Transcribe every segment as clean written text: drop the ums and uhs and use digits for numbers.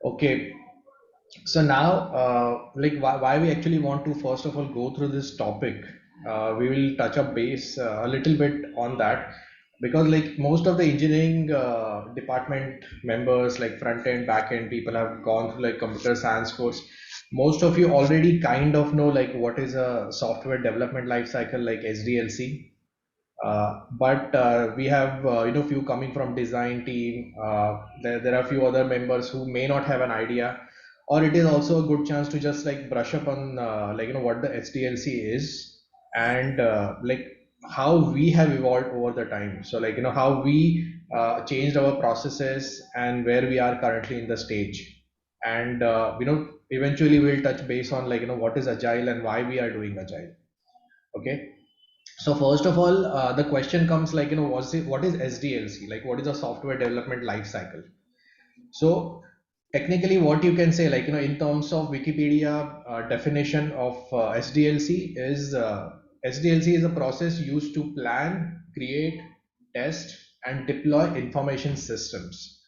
Okay, so now, why we actually want to first of all go through this topic, we will touch up base a little bit on that because like most of the engineering department members, like front end, back end people have gone through like computer science course. Most of you already kind of know like what is a software development life cycle like SDLC. But we have few coming from design team. There are a few other members who may not have an idea, or it is also a good chance to just like brush up on what the SDLC is and how we have evolved over the time. So how we changed our processes and where we are currently in the stage, and eventually we'll touch base on what is agile and why we are doing agile. Okay. So first of all, the question comes like, what is SDLC? Like, what is a software development life cycle? So technically, what you can say, in terms of Wikipedia definition of SDLC is SDLC is a process used to plan, create, test, and deploy information systems.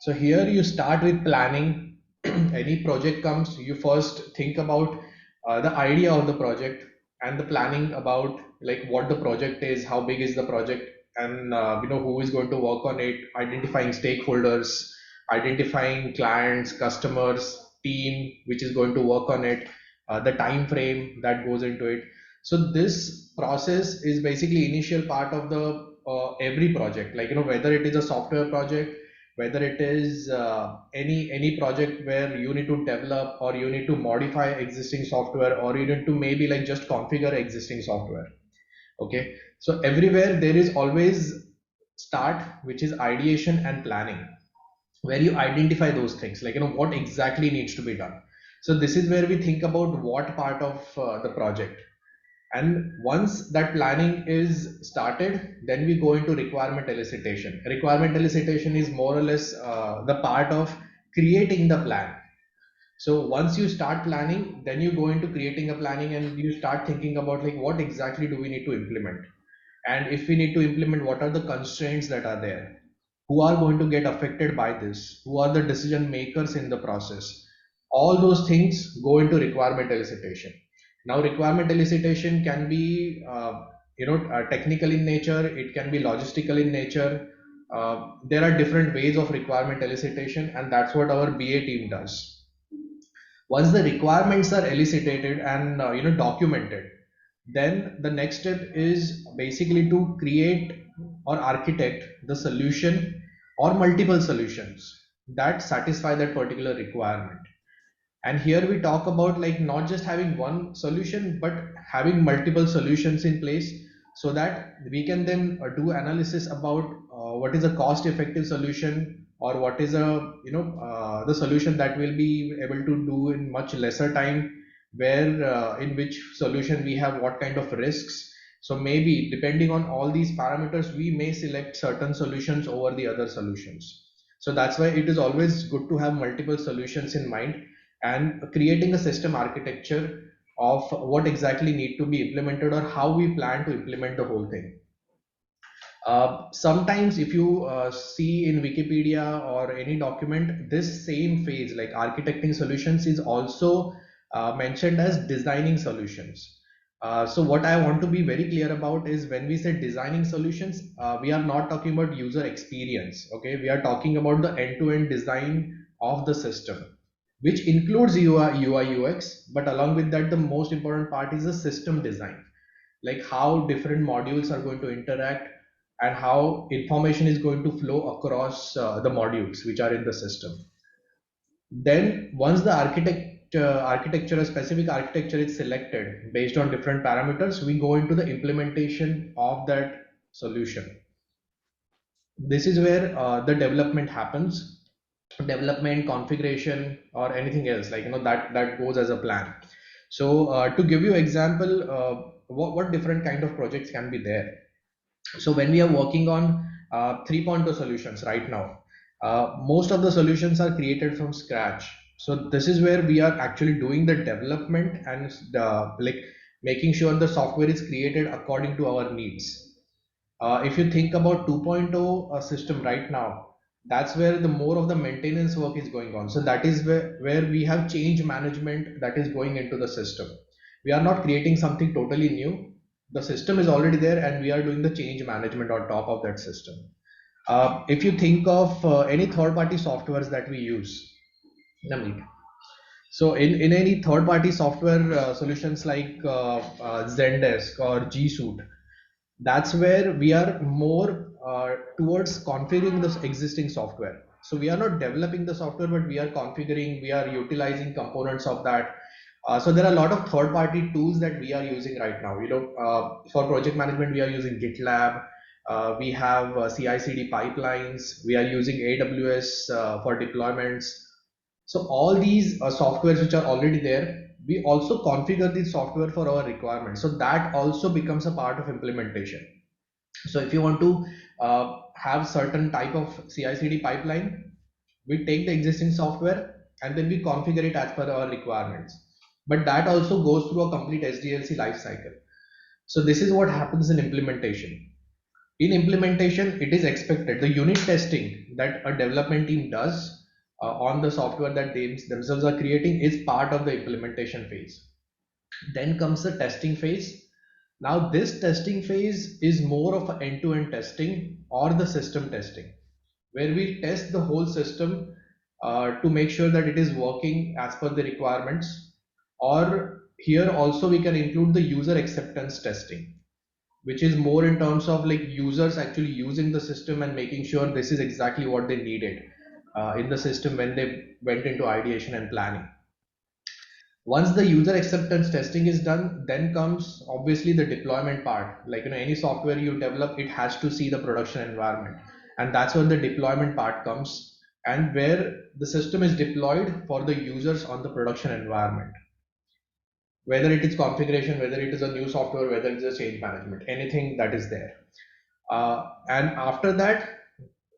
So here you start with planning. Any project comes, you first think about the idea of the project and the planning about like what the project is, how big is the project, and who is going to work on it, identifying stakeholders, identifying clients, customers, team which is going to work on it, the time frame that goes into it. So this process is basically initial part of the every project, whether it is a software project, whether it is any project where you need to develop or you need to modify existing software or you need to maybe like just configure existing software. Okay, so everywhere there is always start, which is ideation and planning, where you identify those things, what exactly needs to be done. So this is where we think about what part of the project, and once that planning is started, then we go into requirement elicitation. Requirement elicitation is more or less the part of creating the plan. So once you start planning, then you go into creating a planning and you start thinking about like what exactly do we need to implement, and if we need to implement, what are the constraints that are there, who are going to get affected by this, who are the decision makers in the process. All those things go into requirement elicitation. Now requirement elicitation can be technical in nature, it can be logistical in nature. There are different ways of requirement elicitation, and that's what our BA team does. Once the requirements are elicited and documented, then the next step is basically to create or architect the solution or multiple solutions that satisfy that particular requirement. And here we talk about like not just having one solution but having multiple solutions in place, so that we can then do analysis about what is a cost effective solution, or what is a the solution that will be able to do in much lesser time, where in which solution we have what kind of risks. So maybe depending on all these parameters we may select certain solutions over the other solutions. So that's why it is always good to have multiple solutions in mind, and creating a system architecture of what exactly need to be implemented or how we plan to implement the whole thing. Sometimes if you see in Wikipedia or any document, this same phase like architecting solutions is also mentioned as designing solutions. So what I want to be very clear about is when we say designing solutions, we are not talking about user experience. Okay, we are talking about the end-to-end design of the system, which includes UI UX, but along with that, the most important part is the system design, like how different modules are going to interact and how information is going to flow across the modules which are in the system. Then once the architecture, a specific architecture is selected based on different parameters, we go into the implementation of that solution. This is where the development happens, development, configuration, or anything else, that goes as a plan. So to give you example, what different kind of projects can be there. So when we are working on 3.0 solutions right now, most of the solutions are created from scratch. So this is where we are actually doing the development and making sure the software is created according to our needs. If you think about 2.0 system right now, that's where the more of the maintenance work is going on. So that is where we have change management that is going into the system. We are not creating something totally new. The system is already there and we are doing the change management on top of that system. If you think of any third-party softwares that we use, Namit. So in any third-party software solutions like Zendesk or G Suite, that's where we are more towards configuring this existing software. So we are not developing the software, but we are configuring, we are utilizing components of that. So there are a lot of third-party tools that we are using right now. For project management, we are using GitLab. We have CI/CD pipelines. We are using AWS for deployments. So all these softwares which are already there, we also configure the software for our requirements. So that also becomes a part of implementation. So if you want to have certain type of CI/CD pipeline, we take the existing software and then we configure it as per our requirements. But that also goes through a complete SDLC lifecycle. So this is what happens in implementation. In implementation, it is expected the unit testing that a development team does on the software that they themselves are creating is part of the implementation phase. Then comes the testing phase. Now this testing phase is more of an end-to-end testing or the system testing, where we test the whole system to make sure that it is working as per the requirements. Or here also we can include the user acceptance testing, which is more in terms of like users actually using the system and making sure this is exactly what they needed in the system when they went into ideation and planning. Once the user acceptance testing is done, then comes obviously the deployment part. Like any software you develop, it has to see the production environment, and that's where the deployment part comes, and where the system is deployed for the users on the production environment, whether it is configuration, whether it is a new software, whether it's a change management, anything that is there. And after that,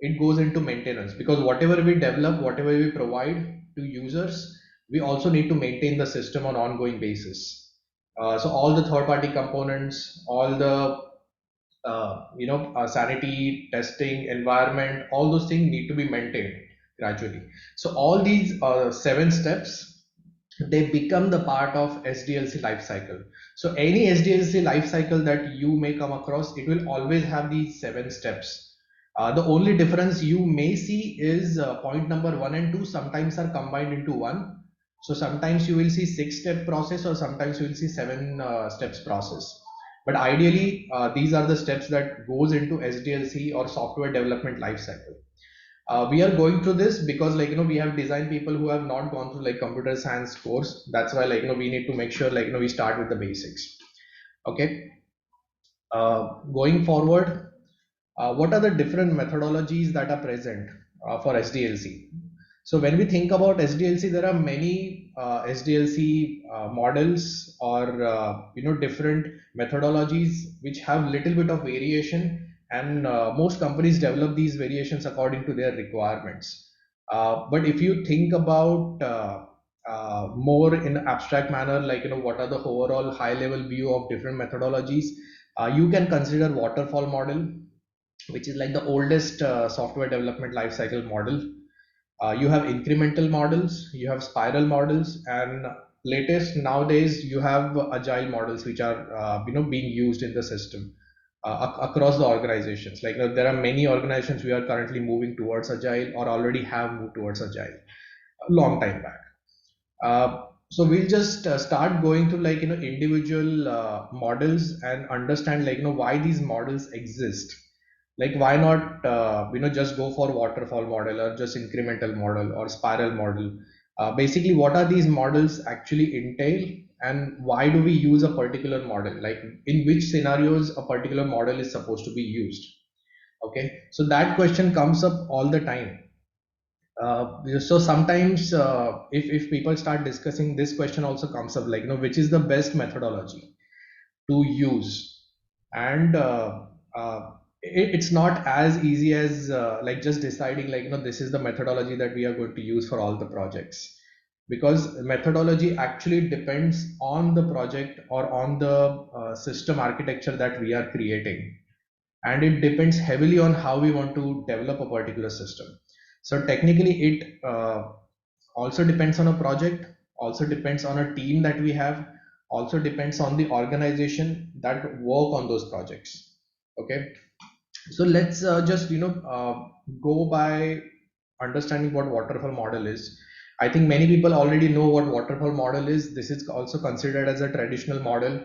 it goes into maintenance, because whatever we develop, whatever we provide to users, we also need to maintain the system on ongoing basis. So all the third-party components, all the sanity testing environment, all those things need to be maintained gradually. So all these 7 steps, they become the part of SDLC lifecycle. So any SDLC lifecycle that you may come across, it will always have these 7 steps. The only difference you may see is point number 1 and 2 sometimes are combined into one. So sometimes you will see 6-step process, or sometimes you will see 7 steps process. But ideally, these are the steps that goes into SDLC or software development lifecycle. We are going through this because we have design people who have not gone through like computer science course. That's why we need to make sure we start with the basics. Okay. Going forward, what are the different methodologies that are present for SDLC? So when we think about SDLC, there are many SDLC models or different methodologies which have little bit of variation, and most companies develop these variations according to their requirements. But if you think about more in abstract manner, what are the overall high level view of different methodologies, you can consider waterfall model, which is like the oldest software development lifecycle model. You have incremental models, you have spiral models, and latest nowadays you have agile models, which are being used in the system across the organizations. There are many organizations we are currently moving towards agile or already have moved towards agile a long time back. So we'll just start going through individual models and understand why these models exist. Like why not just go for waterfall model or just incremental model or spiral model. Basically, what are these models actually entail, and why do we use a particular model? Like in which scenarios a particular model is supposed to be used. Okay, so that question comes up all the time. So sometimes if people start discussing, this question also comes up, which is the best methodology to use. And it's not as easy as just deciding this is the methodology that we are going to use for all the projects, because methodology actually depends on the project or on the system architecture that we are creating, and it depends heavily on how we want to develop a particular system. So technically it also depends on a project, also depends on a team that we have, also depends on the organization that work on those projects. Okay, so let's just go by understanding what waterfall model is. I think many people already know what waterfall model is. This is also considered as a traditional model,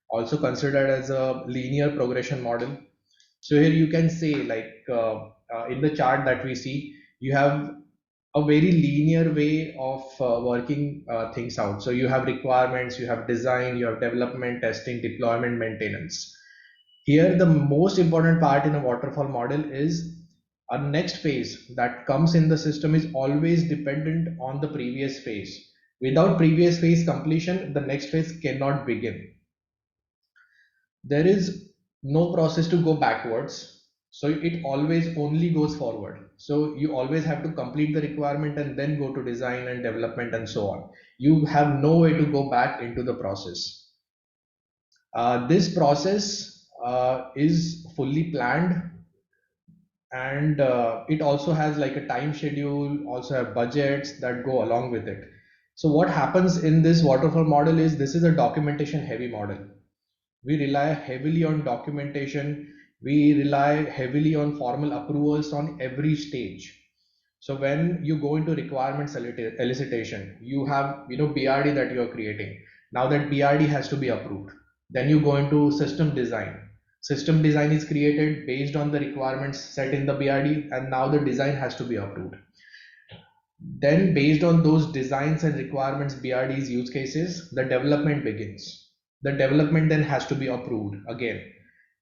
also considered as a linear progression model. So here you can say in the chart that we see, you have a very linear way of working things out. So you have requirements, you have design, you have development, testing, deployment, maintenance. Here, the most important part in a waterfall model is a next phase that comes in the system is always dependent on the previous phase. Without previous phase completion, the next phase cannot begin. There is no process to go backwards, so it always only goes forward. So you always have to complete the requirement and then go to design and development and so on. You have no way to go back into the process. This process is fully planned, and it also has like a time schedule, also have budgets that go along with it. So what happens in this waterfall model is this is a documentation heavy model. We rely heavily on documentation. We rely heavily on formal approvals on every stage. So when you go into requirements elicitation, you have BRD that you are creating. Now that BRD has to be approved. Then you go into system design. System design is created based on the requirements set in the BRD, and now the design has to be approved. Then based on those designs and requirements, BRD's use cases, the development begins. The development then has to be approved again.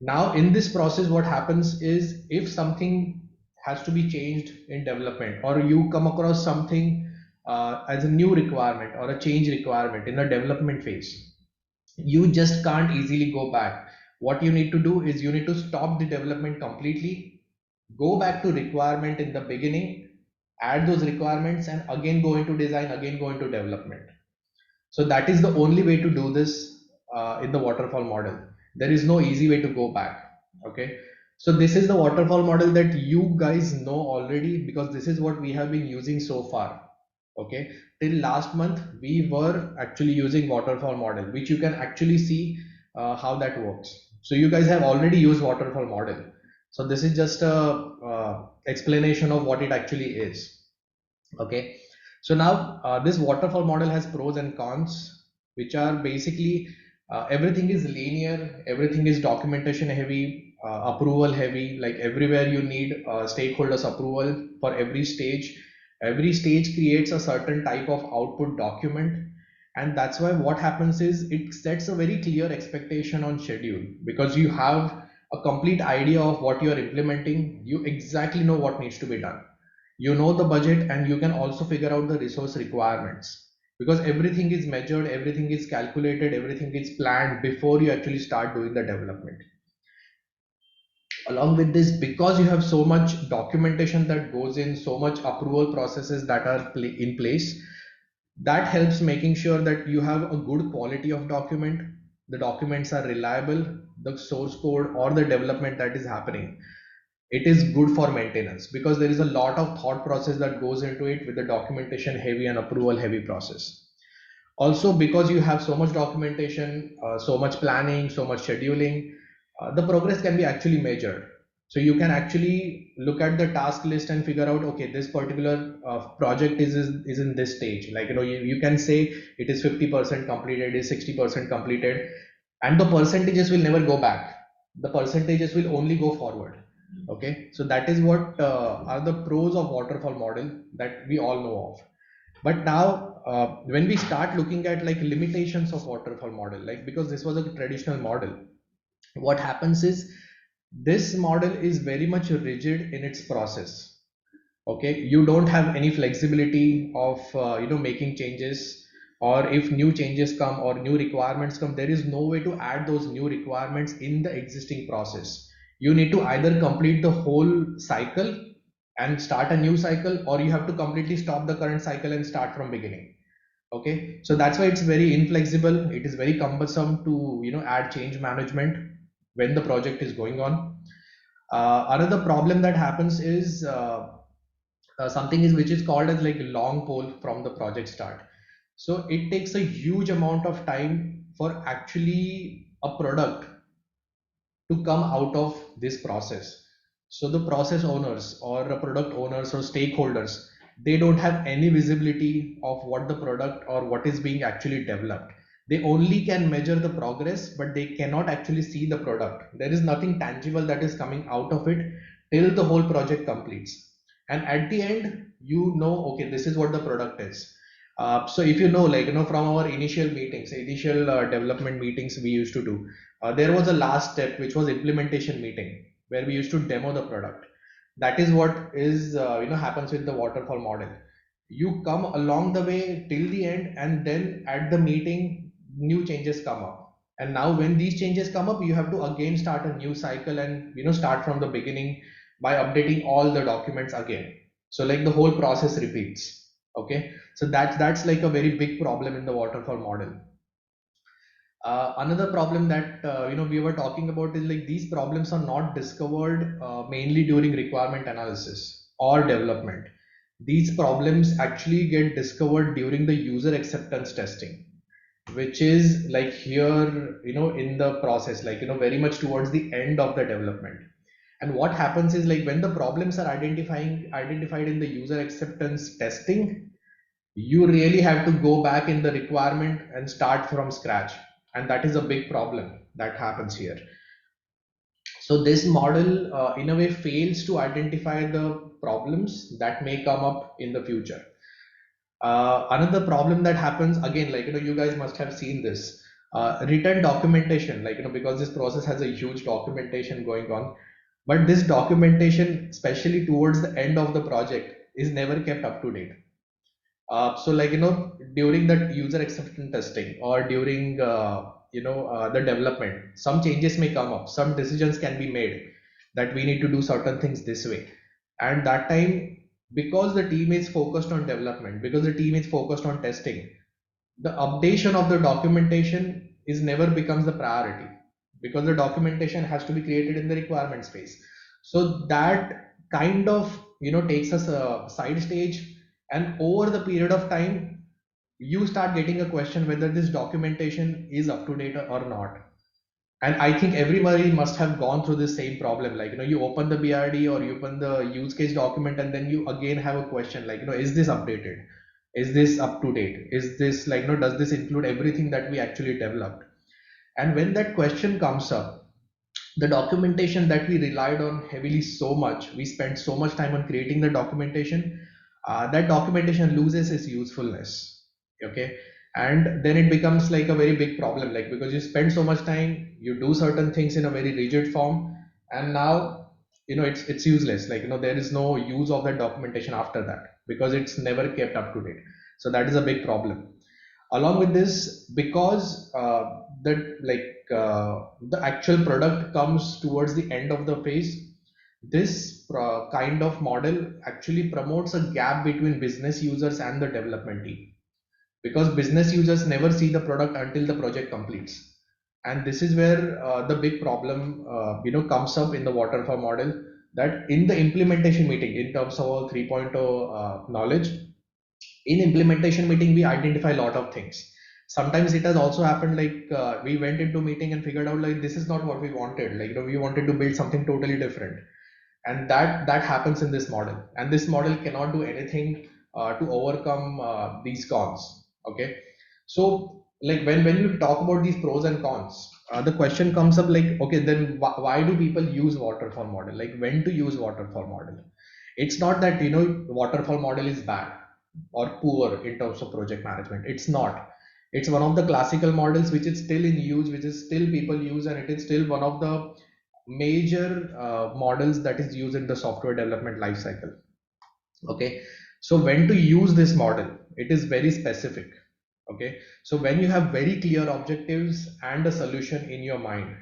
Now in this process, what happens is if something has to be changed in development, or you come across something as a new requirement or a change requirement in a development phase, you just can't easily go back. What you need to do is you need to stop the development completely, go back to requirement in the beginning, add those requirements, and again go into design, again go into development. So that is the only way to do this in the waterfall model. There is no easy way to go back. Okay, so this is the waterfall model that you guys know already, because this is what we have been using so far. Okay, till last month we were actually using waterfall model, which you can actually see how that works. So you guys have already used waterfall model. So this is just a explanation of what it actually is. Okay, so now this waterfall model has pros and cons, which are basically everything is linear, everything is documentation heavy, approval heavy. Like everywhere you need stakeholders approval for every stage. Every stage creates a certain type of output document, and that's why what happens is it sets a very clear expectation on schedule, because you have a complete idea of what you are implementing. You exactly know what needs to be done, you know the budget, and you can also figure out the resource requirements, because everything is measured, everything is calculated, everything is planned before you actually start doing the development. Along with this, because you have so much documentation that goes in, so much approval processes that are in place, that helps making sure that you have a good quality of document, the documents are reliable, the source code or the development that is happening, it is good for maintenance, because there is a lot of thought process that goes into it with the documentation heavy and approval heavy process. Also, because you have so much documentation, so much planning, so much scheduling, the progress can be actually measured. So you can actually look at the task list and figure out, okay, this particular project is in this stage. Like, you can say it is 50% completed, it is 60% completed, and the percentages will never go back. The percentages will only go forward. Okay, so that is what are the pros of waterfall model that we all know of. But now when we start looking at like limitations of waterfall model, like because this was a traditional model, what happens is this model is very much rigid in its process. Okay, you don't have any flexibility of making changes, or if new changes come or new requirements come, there is no way to add those new requirements in the existing process. You need to either complete the whole cycle and start a new cycle, or you have to completely stop the current cycle and start from beginning. Okay, so that's why it's very inflexible, it is very cumbersome to add change management when the project is going on. Another problem that happens is something is which is called as like long pole from the project start. So it takes a huge amount of time for actually a product to come out of this process. So the process owners or the product owners or stakeholders, they don't have any visibility of what the product or what is being actually developed. They only can measure the progress, but they cannot actually see the product. There is nothing tangible that is coming out of it till the whole project completes. And at the end, you know, okay, this is what the product is. So if you know, like, from our initial meetings, initial development meetings we used to do, there was a last step, which was implementation meeting, where we used to demo the product. That is what is, happens with the waterfall model. You come along the way till the end, and then at the meeting, new changes come up. And now when these changes come up, you have to again start a new cycle and, start from the beginning by updating all the documents again. So like the whole process repeats. Okay. So that's like a very big problem in the waterfall model. Another problem that we were talking about is like these problems are not discovered mainly during requirement analysis or development. These problems actually get discovered during the user acceptance testing, which is like here, in the process, like, very much towards the end of the development. And what happens is like when the problems are identified in the user acceptance testing, you really have to go back in the requirement and start from scratch. And that is a big problem that happens here. So this model in a way fails to identify the problems that may come up in the future. Another problem that happens again, like, you guys must have seen this, written documentation, like, because this process has a huge documentation going on, but this documentation, especially towards the end of the project, is never kept up to date. So like, during that user acceptance testing or during, the development, some changes may come up, some decisions can be made that we need to do certain things this way. And that time, because the team is focused on development, because the team is focused on testing, the updation of the documentation is never becomes the priority, because the documentation has to be created in the requirement space. So that kind of, takes us a side stage, and over the period of time, you start getting a question whether this documentation is up to date or not. And I think everybody must have gone through the same problem. Like, you open the BRD or you open the use case document, and then you again have a question like, is this updated? Is this up to date? Is this like, does this include everything that we actually developed? And when that question comes up, the documentation that we relied on heavily so much, we spent so much time on creating the documentation, that documentation loses its usefulness. Okay. And then it becomes like a very big problem, like, because you spend so much time, you do certain things in a very rigid form, and now, it's useless. Like, there is no use of that documentation after that, because it's never kept up to date. So that is a big problem. Along with this, because the actual product comes towards the end of the phase, this kind of model actually promotes a gap between business users and the development team, because business users never see the product until the project completes. And this is where the big problem comes up in the waterfall model, that in the implementation meeting, in terms of our 3.0 knowledge, in implementation meeting we identify a lot of things. Sometimes it has also happened like, we went into meeting and figured out like this is not what we wanted, like, we wanted to build something totally different. And that happens in this model, and this model cannot do anything to overcome these cons. Okay. So like when you talk about these pros and cons, the question comes up like, okay, then why do people use waterfall model? Like, when to use waterfall model? It's not that, waterfall model is bad or poor in terms of project management. It's not. It's one of the classical models which is still in use, which is still people use, and it is still one of the major models that is used in the software development lifecycle. Okay. So when to use this model, it is very specific. Okay. So when you have very clear objectives and a solution in your mind,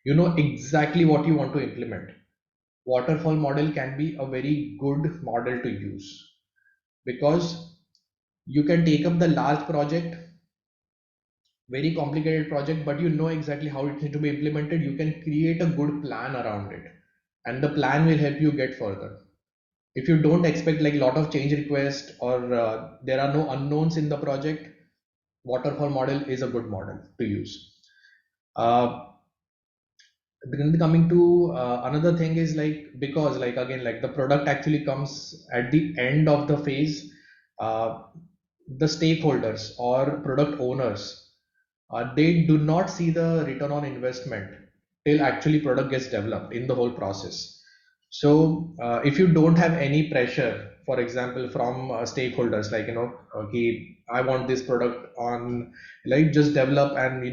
you know exactly what you want to implement, waterfall model can be a very good model to use, because you can take up the large project, very complicated project, but you know exactly how it needs to be implemented. You can create a good plan around it, and the plan will help you get further. If you don't expect like a lot of change requests, or there are no unknowns in the project, waterfall model is a good model to use. uh, then coming to another thing is like, because like again, like the product actually comes at the end of the phase, uh, the stakeholders or product owners, they do not see the return on investment till actually product gets developed in the whole process. So if you don't have any pressure, for example, from stakeholders, like, okay, I want this product on, like, just develop and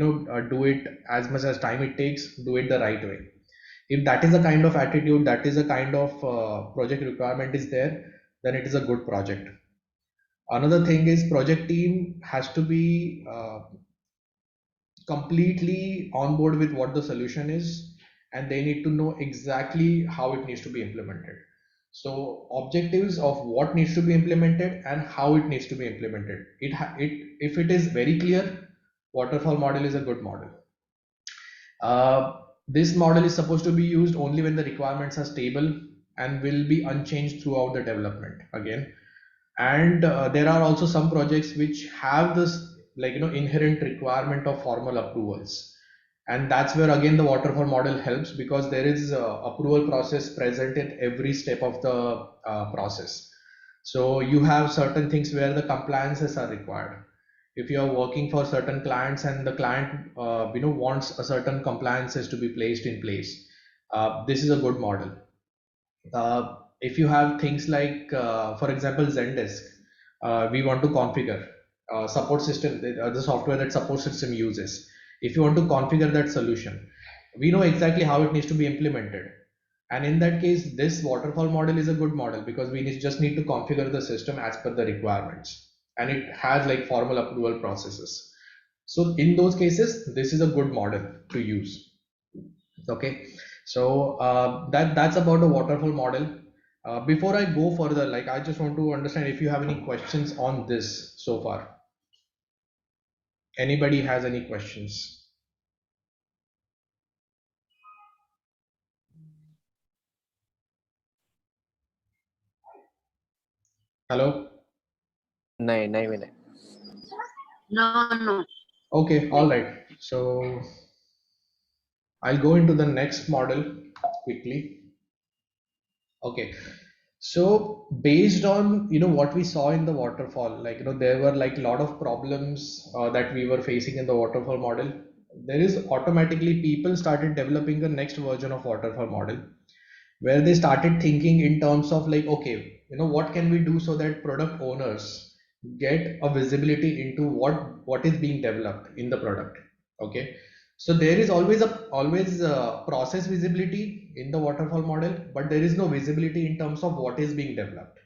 do it as much as time it takes, do it the right way. If that is the kind of attitude, that is a kind of project requirement is there, then it is a good project. Another thing is project team has to be completely on board with what the solution is, and they need to know exactly how it needs to be implemented. So objectives of what needs to be implemented and how it needs to be implemented, if it is very clear, waterfall model is a good model. This model is supposed to be used only when the requirements are stable and will be unchanged throughout the development again. And there are also some projects which have this, like, inherent requirement of formal approvals, and that's where again the waterfall model helps, because there is approval process present in every step of the process. So you have certain things where the compliances are required. If you are working for certain clients and the client wants a certain compliances to be placed in place, this is a good model. If you have things like, for example, Zendesk, we want to configure support system, the software that support system uses. If you want to configure that solution, we know exactly how it needs to be implemented. And in that case, this waterfall model is a good model, because just need to configure the system as per the requirements. And it has like formal approval processes. So in those cases, this is a good model to use. Okay, so that's about the waterfall model. Before I go further, like, I just want to understand if you have any questions on this so far. Anybody has any questions? Hello? नहीं नहीं मिले. No, no. Okay, all right. So I'll go into the next model quickly. Okay, so based on what we saw in the waterfall, like, there were like a lot of problems that we were facing in the waterfall model. There is automatically people started developing the next version of waterfall model, where they started thinking in terms of like, okay, what can we do so that product owners get a visibility into what is being developed in the product. Okay, so there is always process visibility in the waterfall model, but there is no visibility in terms of what is being developed.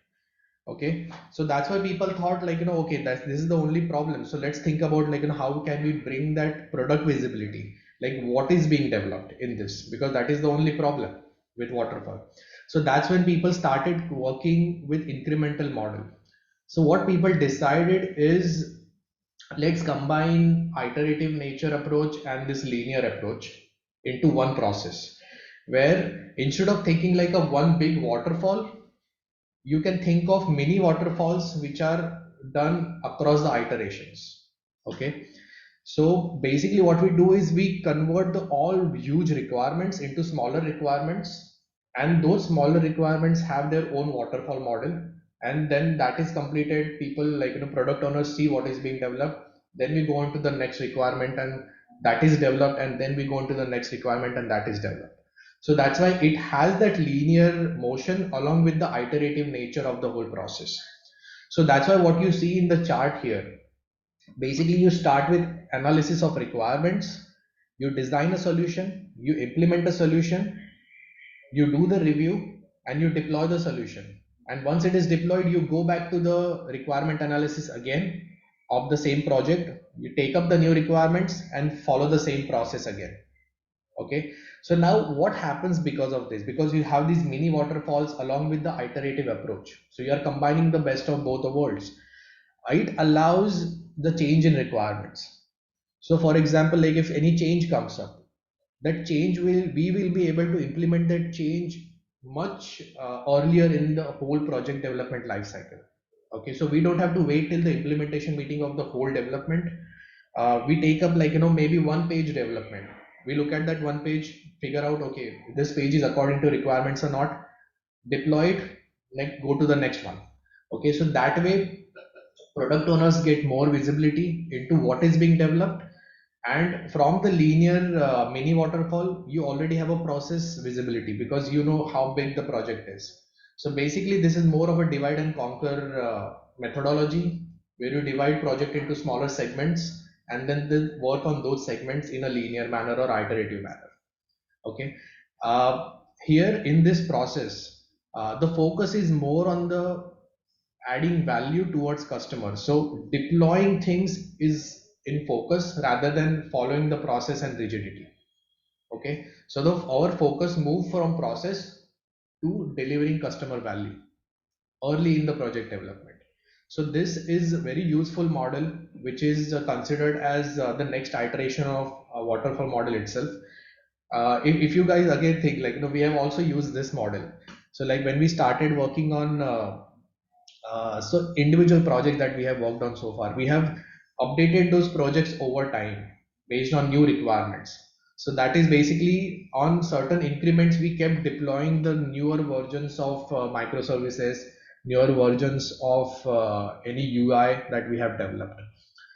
Okay, so that's why people thought, like, okay, this is the only problem, so let's think about, like, how can we bring that product visibility, like what is being developed in this, because that is the only problem with waterfall. So that's when people started working with incremental model. So what people decided is, let's combine iterative nature approach and this linear approach into one process, where instead of thinking like a one big waterfall, you can think of mini waterfalls which are done across the iterations. Okay, so basically what we do is we convert the all huge requirements into smaller requirements, and those smaller requirements have their own waterfall model. And then that is completed, people, like, product owners see what is being developed, then we go on to the next requirement and that is developed, and then we go into the next requirement and that is developed. So that's why it has that linear motion along with the iterative nature of the whole process. So that's why what you see in the chart here, basically you start with analysis of requirements, you design a solution, you implement a solution, you do the review, and you deploy the solution. And once it is deployed, you go back to the requirement analysis again of the same project, you take up the new requirements and follow the same process again. Okay, so now what happens because of this, because you have these mini waterfalls along with the iterative approach, so you are combining the best of both the worlds. It allows the change in requirements. So for example, like, if any change comes up, that change will we will be able to implement that change much earlier in the whole project development life cycle. Okay, so we don't have to wait till the implementation meeting of the whole development. We take up like maybe one page development. We look at that one page, figure out okay, this page is according to requirements or not, deploy it, like go to the next one. Okay, so that way product owners get more visibility into what is being developed, and from the linear mini waterfall you already have a process visibility because you know how big the project is. So basically this is more of a divide and conquer methodology, where you divide project into smaller segments and then work on those segments in a linear manner or iterative manner. Okay, here in this process the focus is more on the adding value towards customers. So deploying things is in focus rather than following the process and rigidity. Okay, so our focus move from process to delivering customer value early in the project development. So this is a very useful model, which is considered as the next iteration of waterfall model itself. If you guys again think like we have also used this model. So like when we started working on so individual projects that we have worked on so far, we have updated those projects over time based on new requirements. So that is basically on certain increments we kept deploying the newer versions of microservices, newer versions of any UI that we have developed.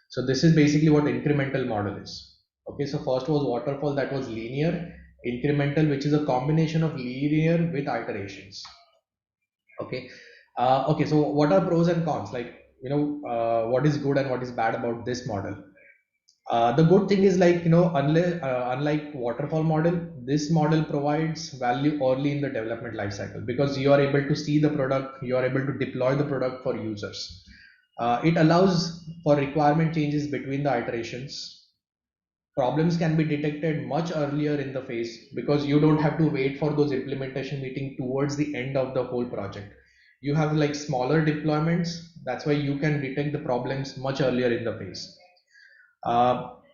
So this is basically what incremental model is. Okay, so first was waterfall, that was linear. Incremental, which is a combination of linear with iterations. Okay, okay, so what are pros and cons? Like, what is good and what is bad about this model? The good thing is like, unlike waterfall model, this model provides value early in the development lifecycle because you are able to see the product, you are able to deploy the product for users. It allows for requirement changes between the iterations. Problems can be detected much earlier in the phase because you don't have to wait for those implementation meeting towards the end of the whole project. You have like smaller deployments, that's why you can detect the problems much earlier in the phase.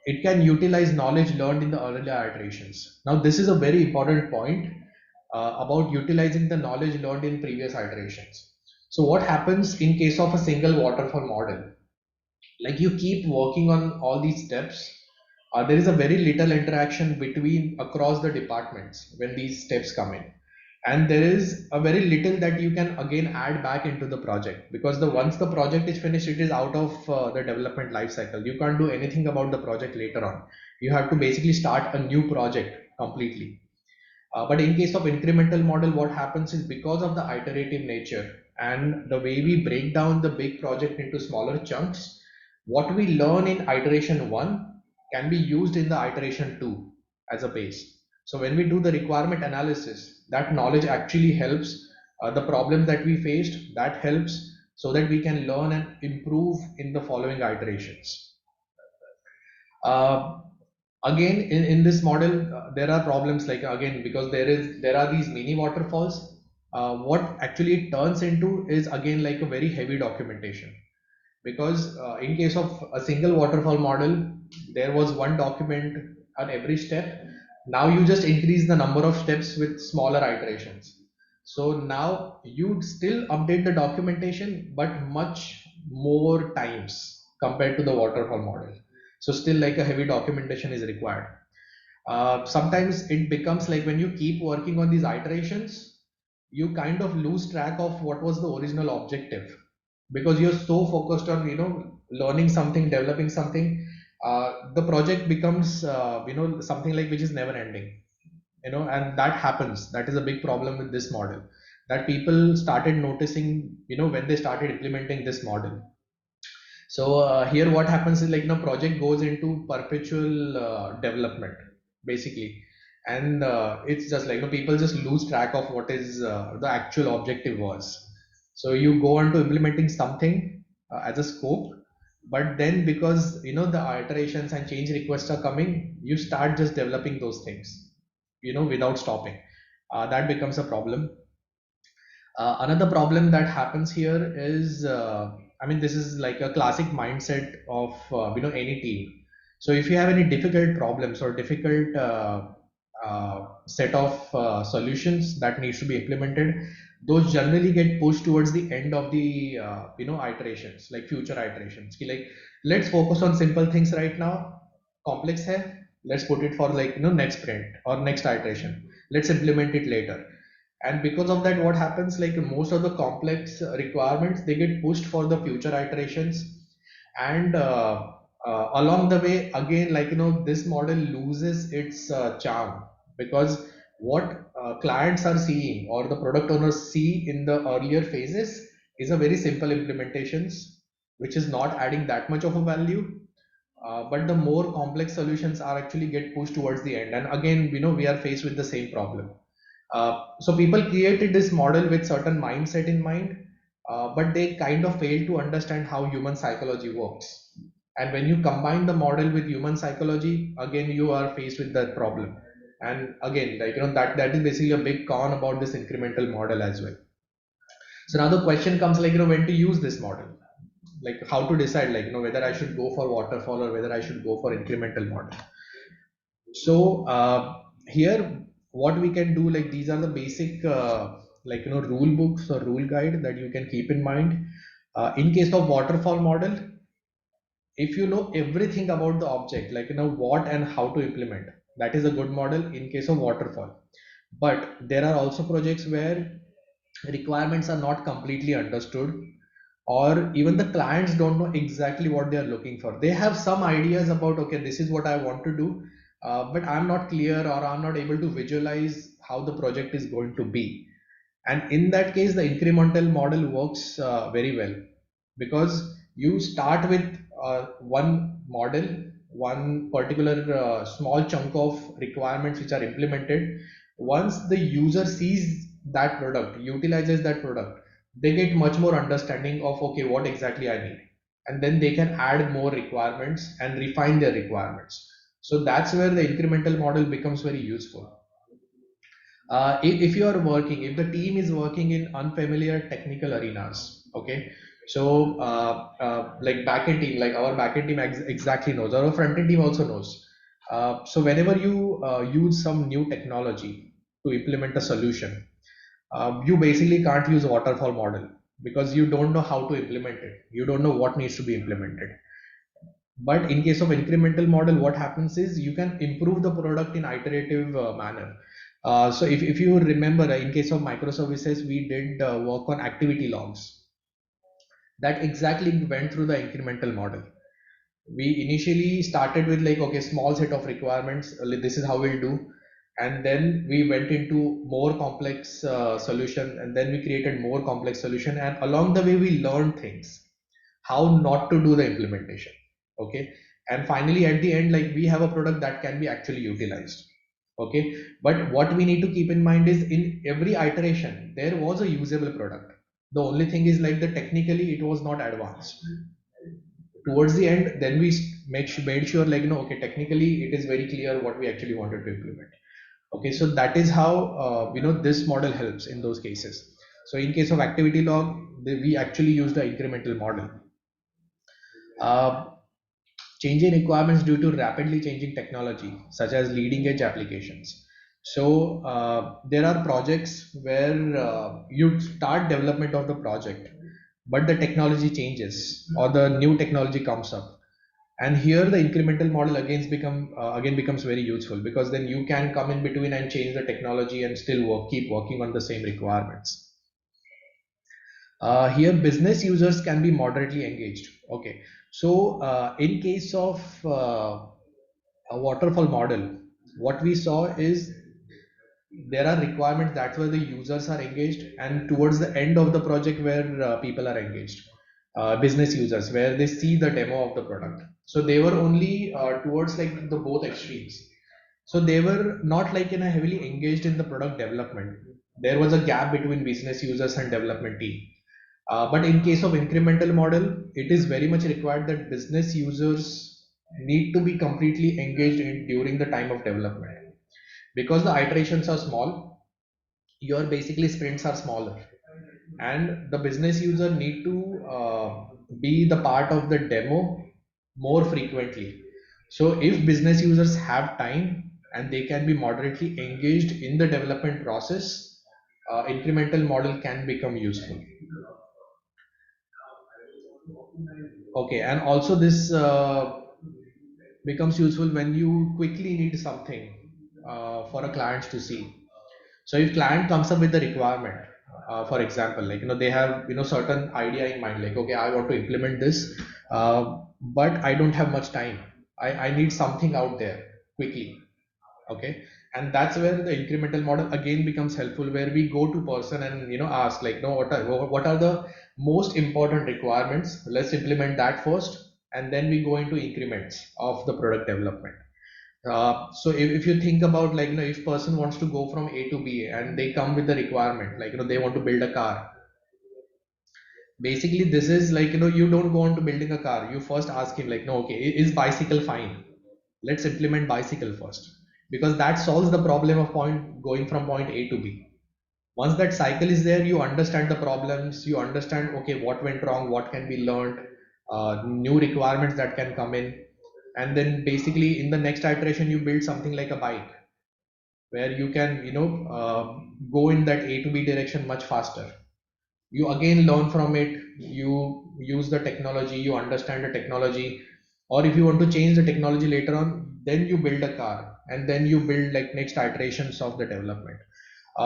It can utilize knowledge learned in the earlier iterations. Now this is a very important point about utilizing the knowledge learned in previous iterations. So what happens in case of a single waterfall model? Like you keep working on all these steps, there is a very little interaction between across the departments when these steps come in, and there is a very little that you can again add back into the project because the once the project is finished, it is out of the development life cycle. You can't do anything about the project later on. You have to basically start a new project completely. But in case of incremental model, what happens is because of the iterative nature and the way we break down the big project into smaller chunks, what we learn in iteration 1 can be used in the iteration 2 as a base. So when we do the requirement analysis, that knowledge actually helps the problem that we faced, that helps so that we can learn and improve in the following iterations. Again, in this model, there are problems like again, because there are these mini waterfalls. What actually it turns into is again like a very heavy documentation, because in case of a single waterfall model, there was one document on every step. Now you just increase the number of steps with smaller iterations. So now you still update the documentation, but much more times compared to the waterfall model. So still like a heavy documentation is required. Sometimes it becomes like when you keep working on these iterations, you kind of lose track of what was the original objective because you're so focused on learning something, developing something. The project becomes something like which is never ending, and that happens. That is a big problem with this model that people started noticing when they started implementing this model. So here what happens is like project goes into perpetual development basically, and it's just like people just lose track of what is the actual objective was. So you go on to implementing something as a scope, but then because the iterations and change requests are coming, you start just developing those things without stopping. That becomes a problem. Another problem that happens here is, I mean, this is like a classic mindset of any team. So if you have any difficult problems or difficult set of solutions that needs to be implemented, those generally get pushed towards the end of the iterations, like future iterations. Like, let's focus on simple things right now. Complex hai, let's put it for like next sprint or next iteration. Let's implement it later. And because of that, what happens, like most of the complex requirements, they get pushed for the future iterations. And along the way, again, like this model loses its charm, because what clients are seeing or the product owners see in the earlier phases is a very simple implementations, which is not adding that much of a value. But the more complex solutions are actually get pushed towards the end, and again, we are faced with the same problem. So people created this model with certain mindset in mind, but they kind of fail to understand how human psychology works. And when you combine the model with human psychology, again you are faced with that problem. And again, like that is basically a big con about this incremental model as well. So now the question comes, like when to use this model, like how to decide, like whether I should go for waterfall or whether I should go for incremental model. So here what we can do, like these are the basic rule books or rule guide that you can keep in mind. In case of waterfall model, if you know everything about the object, like what and how to implement, that is a good model in case of waterfall. But there are also projects where requirements are not completely understood, or even the clients don't know exactly what they are looking for. They have some ideas about, okay, this is what I want to do, but I'm not clear, or I'm not able to visualize how the project is going to be. And in that case, the incremental model works very well, because you start with one model, one particular small chunk of requirements which are implemented. Once the user sees that product, utilizes that product, they get much more understanding of, okay, what exactly I need, and then they can add more requirements and refine their requirements. So that's where the incremental model becomes very useful. If you are working, if the team is working in unfamiliar technical arenas, okay, so like backend team, like our backend team exactly knows, our front end team also knows. So whenever you use some new technology to implement a solution, you basically can't use waterfall model, because you don't know how to implement it. You don't know what needs to be implemented. But in case of incremental model, what happens is you can improve the product in iterative manner. So if you remember, in case of microservices, we did work on activity logs. That exactly went through the incremental model. We initially started with like, okay, small set of requirements, this is how we'll do. And then we went into more complex solution, and then we created more complex solution. And along the way, we learned things, how not to do the implementation. Okay. And finally, at the end, like we have a product that can be actually utilized. Okay. But what we need to keep in mind is, in every iteration, there was a usable product. The only thing is, like, the technically it was not advanced. Towards the end, then we made sure, like, okay, technically it is very clear what we actually wanted to implement. Okay, so that is how this model helps in those cases. So in case of activity log, we actually use the incremental model. Changing requirements due to rapidly changing technology, such as leading edge applications. So there are projects where you start development of the project, but the technology changes or the new technology comes up. And here the incremental model again becomes very useful, because then you can come in between and change the technology and still keep working on the same requirements. Here business users can be moderately engaged. Okay, so in case of a waterfall model, what we saw is there are requirements, that's where the users are engaged, and towards the end of the project where people are engaged, business users, where they see the demo of the product. So they were only towards like the both extremes. So they were not like heavily engaged in the product development. There was a gap between business users and development team. But in case of incremental model, it is very much required that business users need to be completely engaged in during the time of development, because the iterations are small. Your basically sprints are smaller, and the business user need to be the part of the demo more frequently. So if business users have time, and they can be moderately engaged in the development process, incremental model can become useful. Okay, and also this becomes useful when you quickly need something for a client to see. So if client comes up with the requirement, for example, like they have certain idea in mind, like okay, I want to implement this, but I don't have much time. I need something out there quickly. Okay, and that's where the incremental model again becomes helpful, where we go to person and ask like, no, what are the most important requirements? Let's implement that first, and then we go into increments of the product development. So if you think about like if person wants to go from A to B and they come with the requirement like they want to build a car. Basically this is like you don't go on to building a car. You first ask him like, no, okay, is bicycle fine? Let's implement bicycle first, because that solves the problem of going from point A to B. Once that cycle is there, you understand the problems, you understand okay, what went wrong, what can be learned, new requirements that can come in, and then basically in the next iteration you build something like a bike where you can go in that A to B direction much faster. You again learn from it, you use the technology, you understand the technology, or if you want to change the technology later on, then you build a car and then you build like next iterations of the development.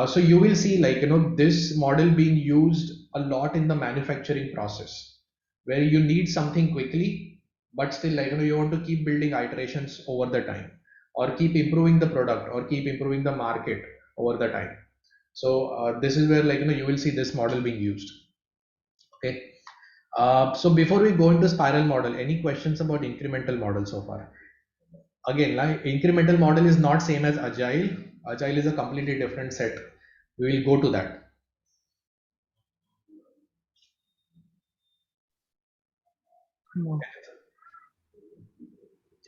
So you will see like this model being used a lot in the manufacturing process, where you need something quickly, but still like you want to keep building iterations over the time, or keep improving the product, or keep improving the market over the time. So this is where like you will see this model being used. Okay. So before we go into spiral model, any questions about incremental model so far? Again, like incremental model is not same as agile. Agile is a completely different set. We will go to that.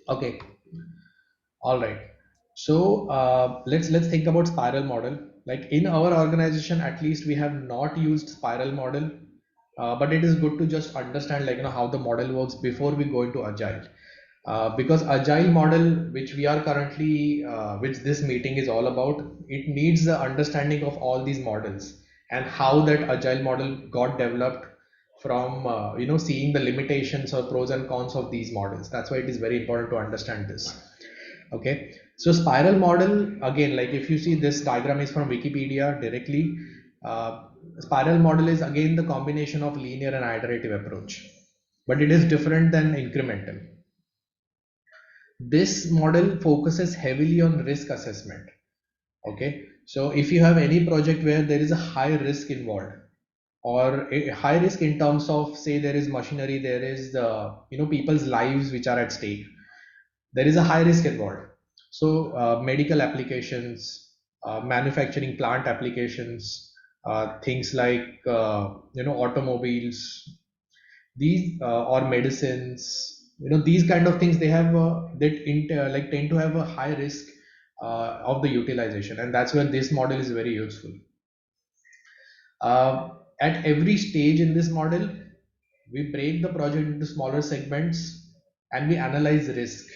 Okay. All right. So let's think about spiral model. Like in our organization, at least we have not used spiral model, but it is good to just understand like how the model works before we go into agile. Because agile model, which we are currently, which this meeting is all about, it needs the understanding of all these models and how that agile model got developed from seeing the limitations or pros and cons of these models. That's why it is very important to understand this. Okay, so spiral model, again, like if you see this diagram is from Wikipedia directly. Spiral model is again the combination of linear and iterative approach, but it is different than incremental. This model focuses heavily on risk assessment. Okay, so if you have any project where there is a high risk involved, or a high risk in terms of, say, there is machinery, there is the people's lives which are at stake, there is a high risk involved. So medical applications, manufacturing plant applications, things like automobiles, these or medicines, these kind of things, they have like tend to have a high risk of the utilization, and that's where this model is very useful. At every stage in this model, we break the project into smaller segments and we analyze risk.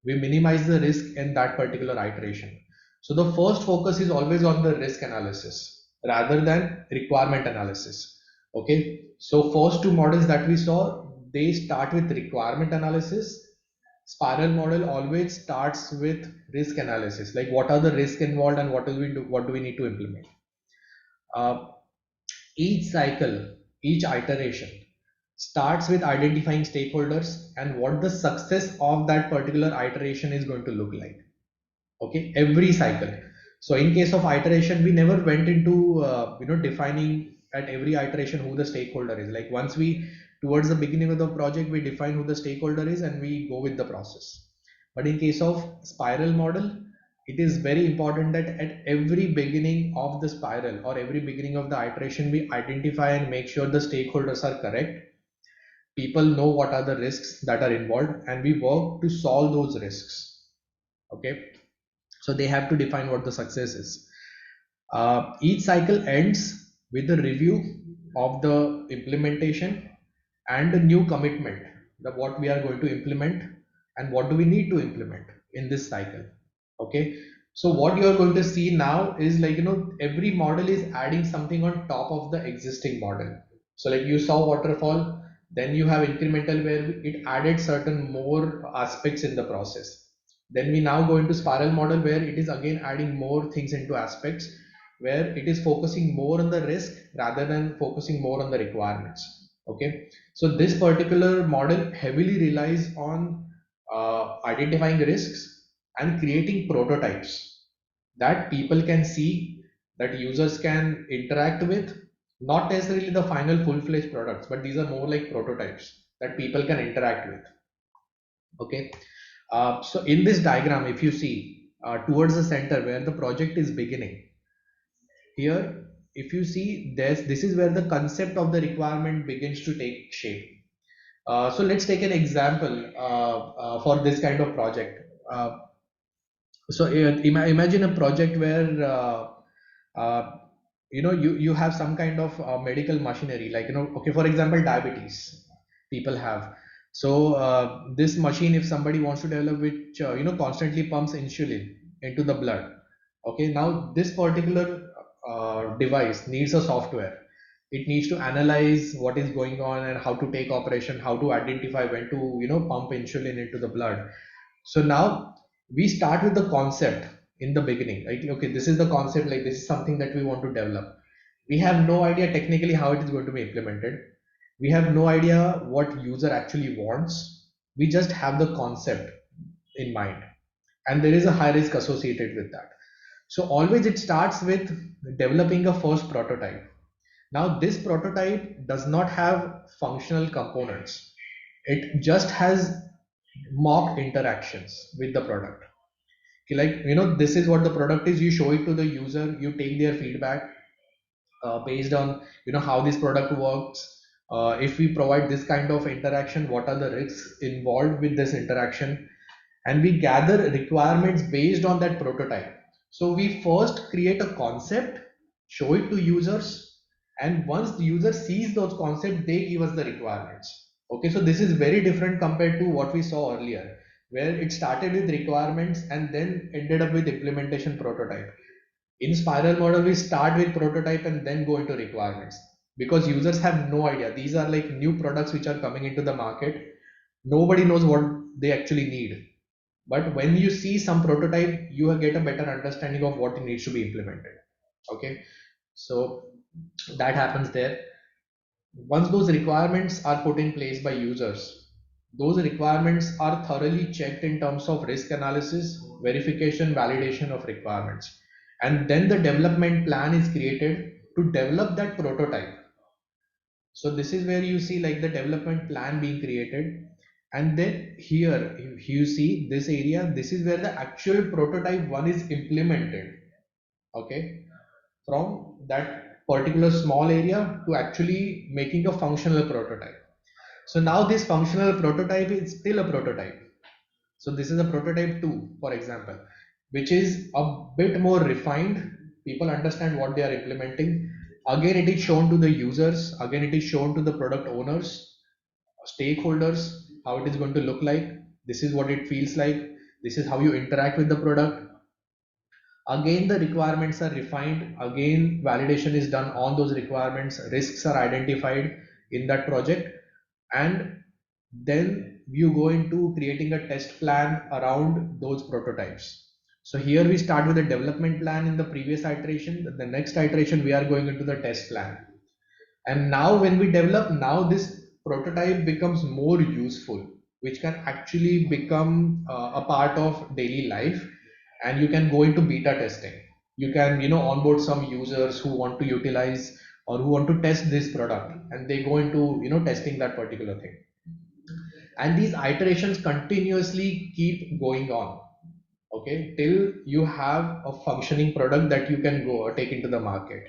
We minimize the risk in that particular iteration. So the first focus is always on the risk analysis rather than requirement analysis. Okay, so first two models that we saw, they start with requirement analysis. Spiral model always starts with risk analysis, like what are the risks involved and what do we need to implement. Uh, each cycle, each iteration starts with identifying stakeholders and what the success of that particular iteration is going to look like. Okay, every cycle. So in case of iteration, we never went into defining at every iteration who the stakeholder is. Like once we, towards the beginning of the project, we define who the stakeholder is and we go with the process. But in case of spiral model, it is very important that at every beginning of the spiral or every beginning of the iteration, we identify and make sure the stakeholders are correct. People know what are the risks that are involved and we work to solve those risks. Okay, so they have to define what the success is. Each cycle ends with a review of the implementation and a new commitment, that what we are going to implement and what do we need to implement in this cycle. Okay, so what you are going to see now is like, every model is adding something on top of the existing model. So like you saw waterfall, then you have incremental where it added certain more aspects in the process. Then we now go into spiral model where it is again adding more things into aspects, where it is focusing more on the risk rather than focusing more on the requirements. Okay, so this particular model heavily relies on identifying risks and creating prototypes that people can see, that users can interact with, not necessarily the final full-fledged products, but these are more like prototypes that people can interact with. Okay, so in this diagram, if you see towards the center where the project is beginning, here, if you see this is where the concept of the requirement begins to take shape. So let's take an example for this kind of project. Uh, so imagine a project where uh, you have some kind of medical machinery, like, okay, for example, diabetes people have. So this machine, if somebody wants to develop, which constantly pumps insulin into the blood. Okay, now this particular device needs a software. It needs to analyze what is going on and how to take operation, how to identify when to pump insulin into the blood. So now we start with the concept in the beginning, like, okay, this is the concept, like this is something that we want to develop. We have no idea technically how it is going to be implemented. We have no idea what user actually wants. We just have the concept in mind, and there is a high risk associated with that. So always it starts with developing a first prototype. Now this prototype does not have functional components. It just has mock interactions with the product. Okay, like, this is what the product is. You show it to the user, you take their feedback based on how this product works. If we provide this kind of interaction, what are the risks involved with this interaction? And we gather requirements based on that prototype. So we first create a concept, show it to users, and once the user sees those concepts, they give us the requirements. Okay, so this is very different compared to what we saw earlier, where it started with requirements and then ended up with implementation prototype. In spiral model, we start with prototype and then go into requirements, because users have no idea. These are like new products which are coming into the market. Nobody knows what they actually need. But when you see some prototype, you will get a better understanding of what needs to be implemented. Okay, so that happens there. Once those requirements are put in place by users, those requirements are thoroughly checked in terms of risk analysis, verification, validation of requirements. And then the development plan is created to develop that prototype. So this is where you see like the development plan being created. And then here, if you see this area, this is where the actual prototype one is implemented. Okay, from that particular small area to actually making a functional prototype. So now this functional prototype is still a prototype. So this is a prototype 2, for example, which is a bit more refined. People understand what they are implementing. Again, it is shown to the users. Again, it is shown to the product owners, stakeholders, how it is going to look like. This is what it feels like. This is how you interact with the product. Again, the requirements are refined. Again, validation is done on those requirements. Risks are identified in that project. And then you go into creating a test plan around those prototypes. So here we start with the development plan in the previous iteration. The next iteration, we are going into the test plan. And now when we develop, now this prototype becomes more useful, which can actually become a part of daily life. And you can go into beta testing. You can onboard some users who want to utilize or who want to test this product, and they go into testing that particular thing. And these iterations continuously keep going on, okay, till you have a functioning product that you can go or take into the market.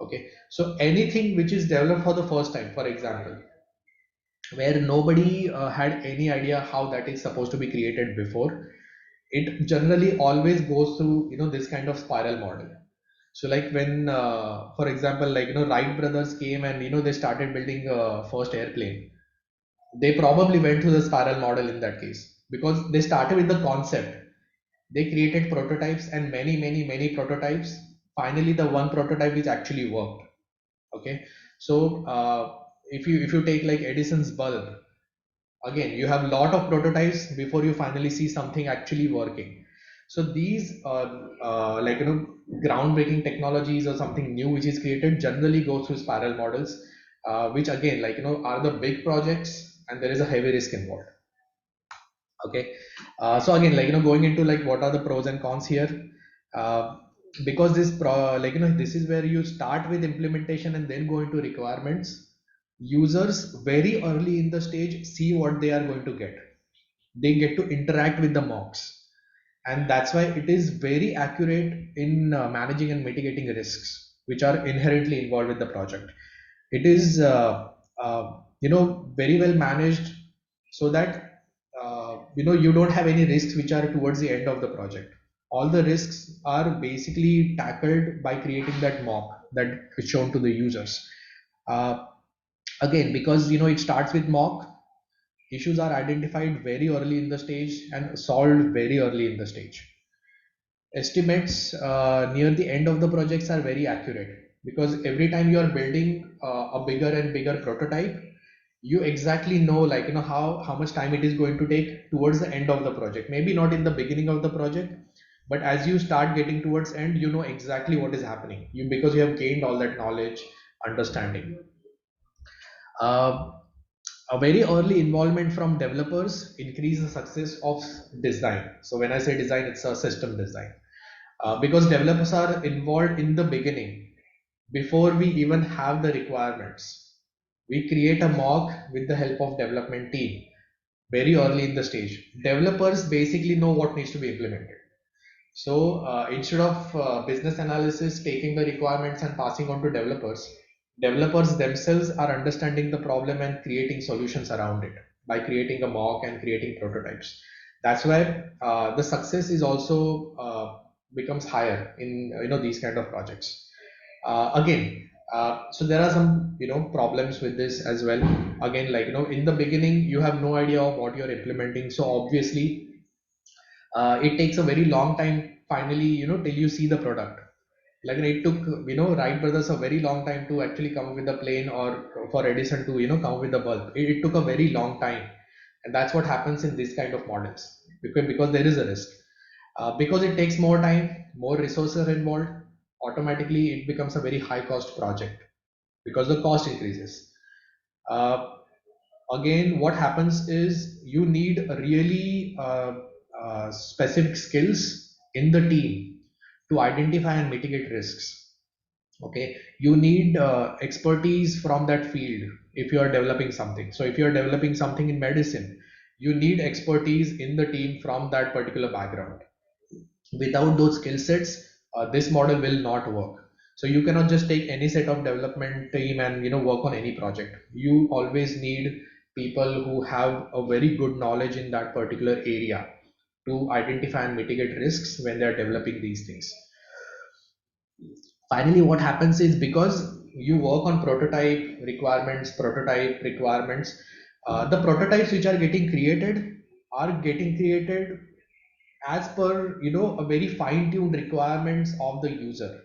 Okay, so anything which is developed for the first time, for example, where nobody had any idea how that is supposed to be created before, it generally always goes through this kind of spiral model. So like when for example, like Wright brothers came and they started building first airplane, they probably went through the spiral model in that case, because they started with the concept. They created prototypes and many prototypes. Finally, the one prototype is actually worked. Okay, so if you take like Edison's bulb, again you have a lot of prototypes before you finally see something actually working. So these like groundbreaking technologies or something new which is created generally go through spiral models, which again are the big projects and there is a heavy risk involved. Okay, so again going into like what are the pros and cons here, uh, because this is where you start with implementation and then go into requirements. Users very early in the stage see what they are going to get. They get to interact with the mocks, and that's why it is very accurate in managing and mitigating risks which are inherently involved with the project. It is very well managed, so that you don't have any risks which are towards the end of the project. All the risks are basically tackled by creating that mock that is shown to the users. uh, Again, because it starts with mock, issues are identified very early in the stage and solved very early in the stage. Estimates near the end of the projects are very accurate, because every time you are building a bigger and bigger prototype, you exactly know how much time it is going to take towards the end of the project. Maybe not in the beginning of the project, but as you start getting towards end, you know exactly what is happening, because you have gained all that knowledge, understanding. uh, a very early involvement from developers increase the success of design. So when I say design, it's a system design, because developers are involved in the beginning before we even have the requirements. We create a mock with the help of development team very early in the stage. Developers basically know what needs to be implemented. So instead of business analysis taking the requirements and passing on to developers, developers themselves are understanding the problem and creating solutions around it by creating a mock and creating prototypes. That's where the success is also becomes higher in these kind of projects. Again, so there are some problems with this as well. Again, in the beginning you have no idea of what you're implementing, so obviously it takes a very long time finally till you see the product. Like it took Wright brothers a very long time to actually come up with the plane, or for Edison to come up with the bulb. It took a very long time, and that's what happens in this kind of models, because there is a risk. Because it takes more time, more resources are involved, automatically it becomes a very high cost project because the cost increases. uh, Again, what happens is you need a really specific skills in the team to identify and mitigate risks. Okay, you need expertise from that field if you are developing something. So if you are developing something in medicine, you need expertise in the team from that particular background. Without those skill sets, this model will not work. So you cannot just take any set of development team and work on any project. You always need people who have a very good knowledge in that particular area to identify and mitigate risks when they are developing these things. Finally, what happens is, because you work on prototype requirements, the prototypes which are getting created as per a very fine-tuned requirements of the user.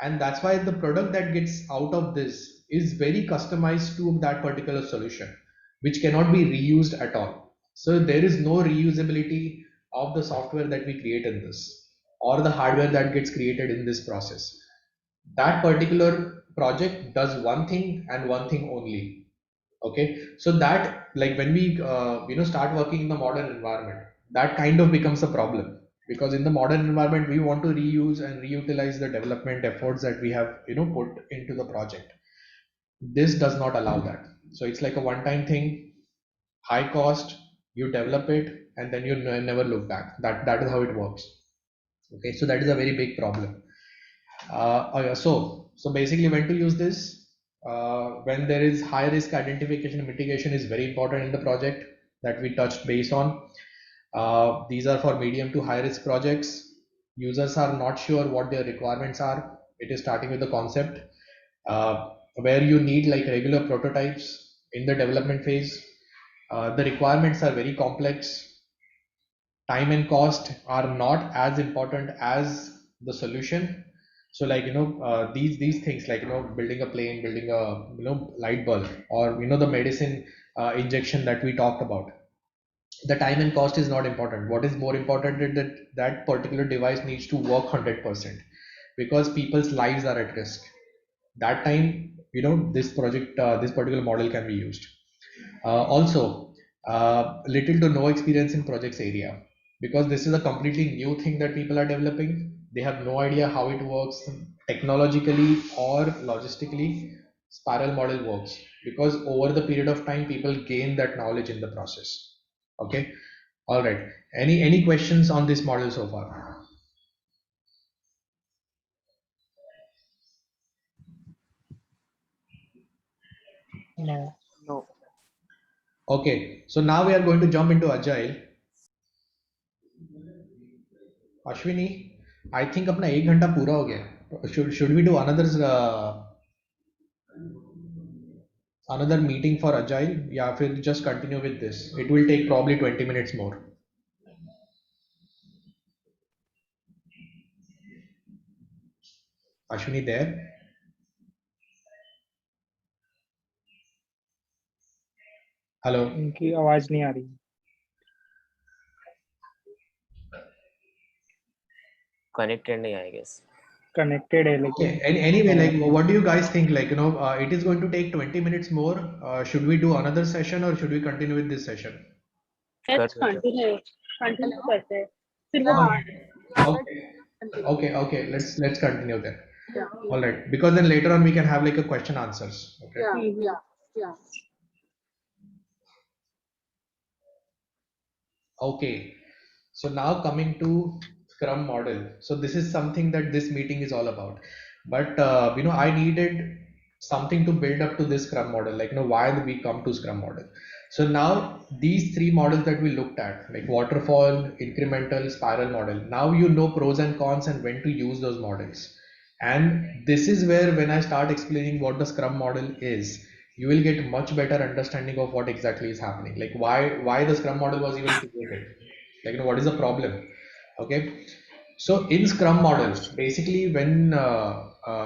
And that's why the product that gets out of this is very customized to that particular solution, which cannot be reused at all. So there is no reusability of the software that we create in this, or the hardware that gets created in this process. That particular project does one thing and one thing only. Okay, so that, like, when we start working in the modern environment, that kind of becomes a problem, because in the modern environment we want to reuse and reutilize the development efforts that we have put into the project. This does not allow that. So it's like a one time thing, high cost, you develop it and then you never look back. That is how it works. Okay, so that is a very big problem. So basically, when to use this, when there is high risk identification and mitigation is very important in the project that we touched base on. These are for medium to high risk projects. Users are not sure what their requirements are. It is starting with the concept, where you need like regular prototypes in the development phase. The requirements are very complex. time and cost are not as important as the solution. So like these things, like building a plane, building a light bulb, or the medicine injection that we talked about, the time and cost is not important. What is more important is that that particular device needs to work 100%, because people's lives are at risk. That time, this particular model can be used. Also, little to no experience in projects area, because this is a completely new thing that people are developing. They have no idea how it works technologically or logistically. Spiral model works because over the period of time, people gain that knowledge in the process. Okay. All right. Any questions on this model so far? No. No. Okay. So now we are going to jump into Agile. Ashwini, I think अपना 1 घंटा पूरा हो गया. Should we do another meeting for Agile, या फिर just continue with this? It will take probably 20 minutes more. Ashwini there? Hello. उनकी आवाज नहीं आ रही. Connected नहीं, I guess. Connected है Okay. लेकिन. Anyway, like, what do you guys think? Like, it is going to take 20 minutes more. Should we do another session or should we continue with this session? Let's Cut it. continue करते हैं. फिर वो Okay. Let's continue then. Yeah. All right. Because then later on we can have like a question answers. Okay. Yeah. Okay. So now coming to Scrum model. So this is something that this meeting is all about. But I needed something to build up to this Scrum model. Like, why did we come to Scrum model? So now these three models that we looked at, like waterfall, incremental, spiral model. Now you know pros and cons and when to use those models. And this is where, when I start explaining what the Scrum model is, you will get much better understanding of what exactly is happening. Like why the Scrum model was even created. Like, what is the problem? Okay. So in Scrum model, basically, when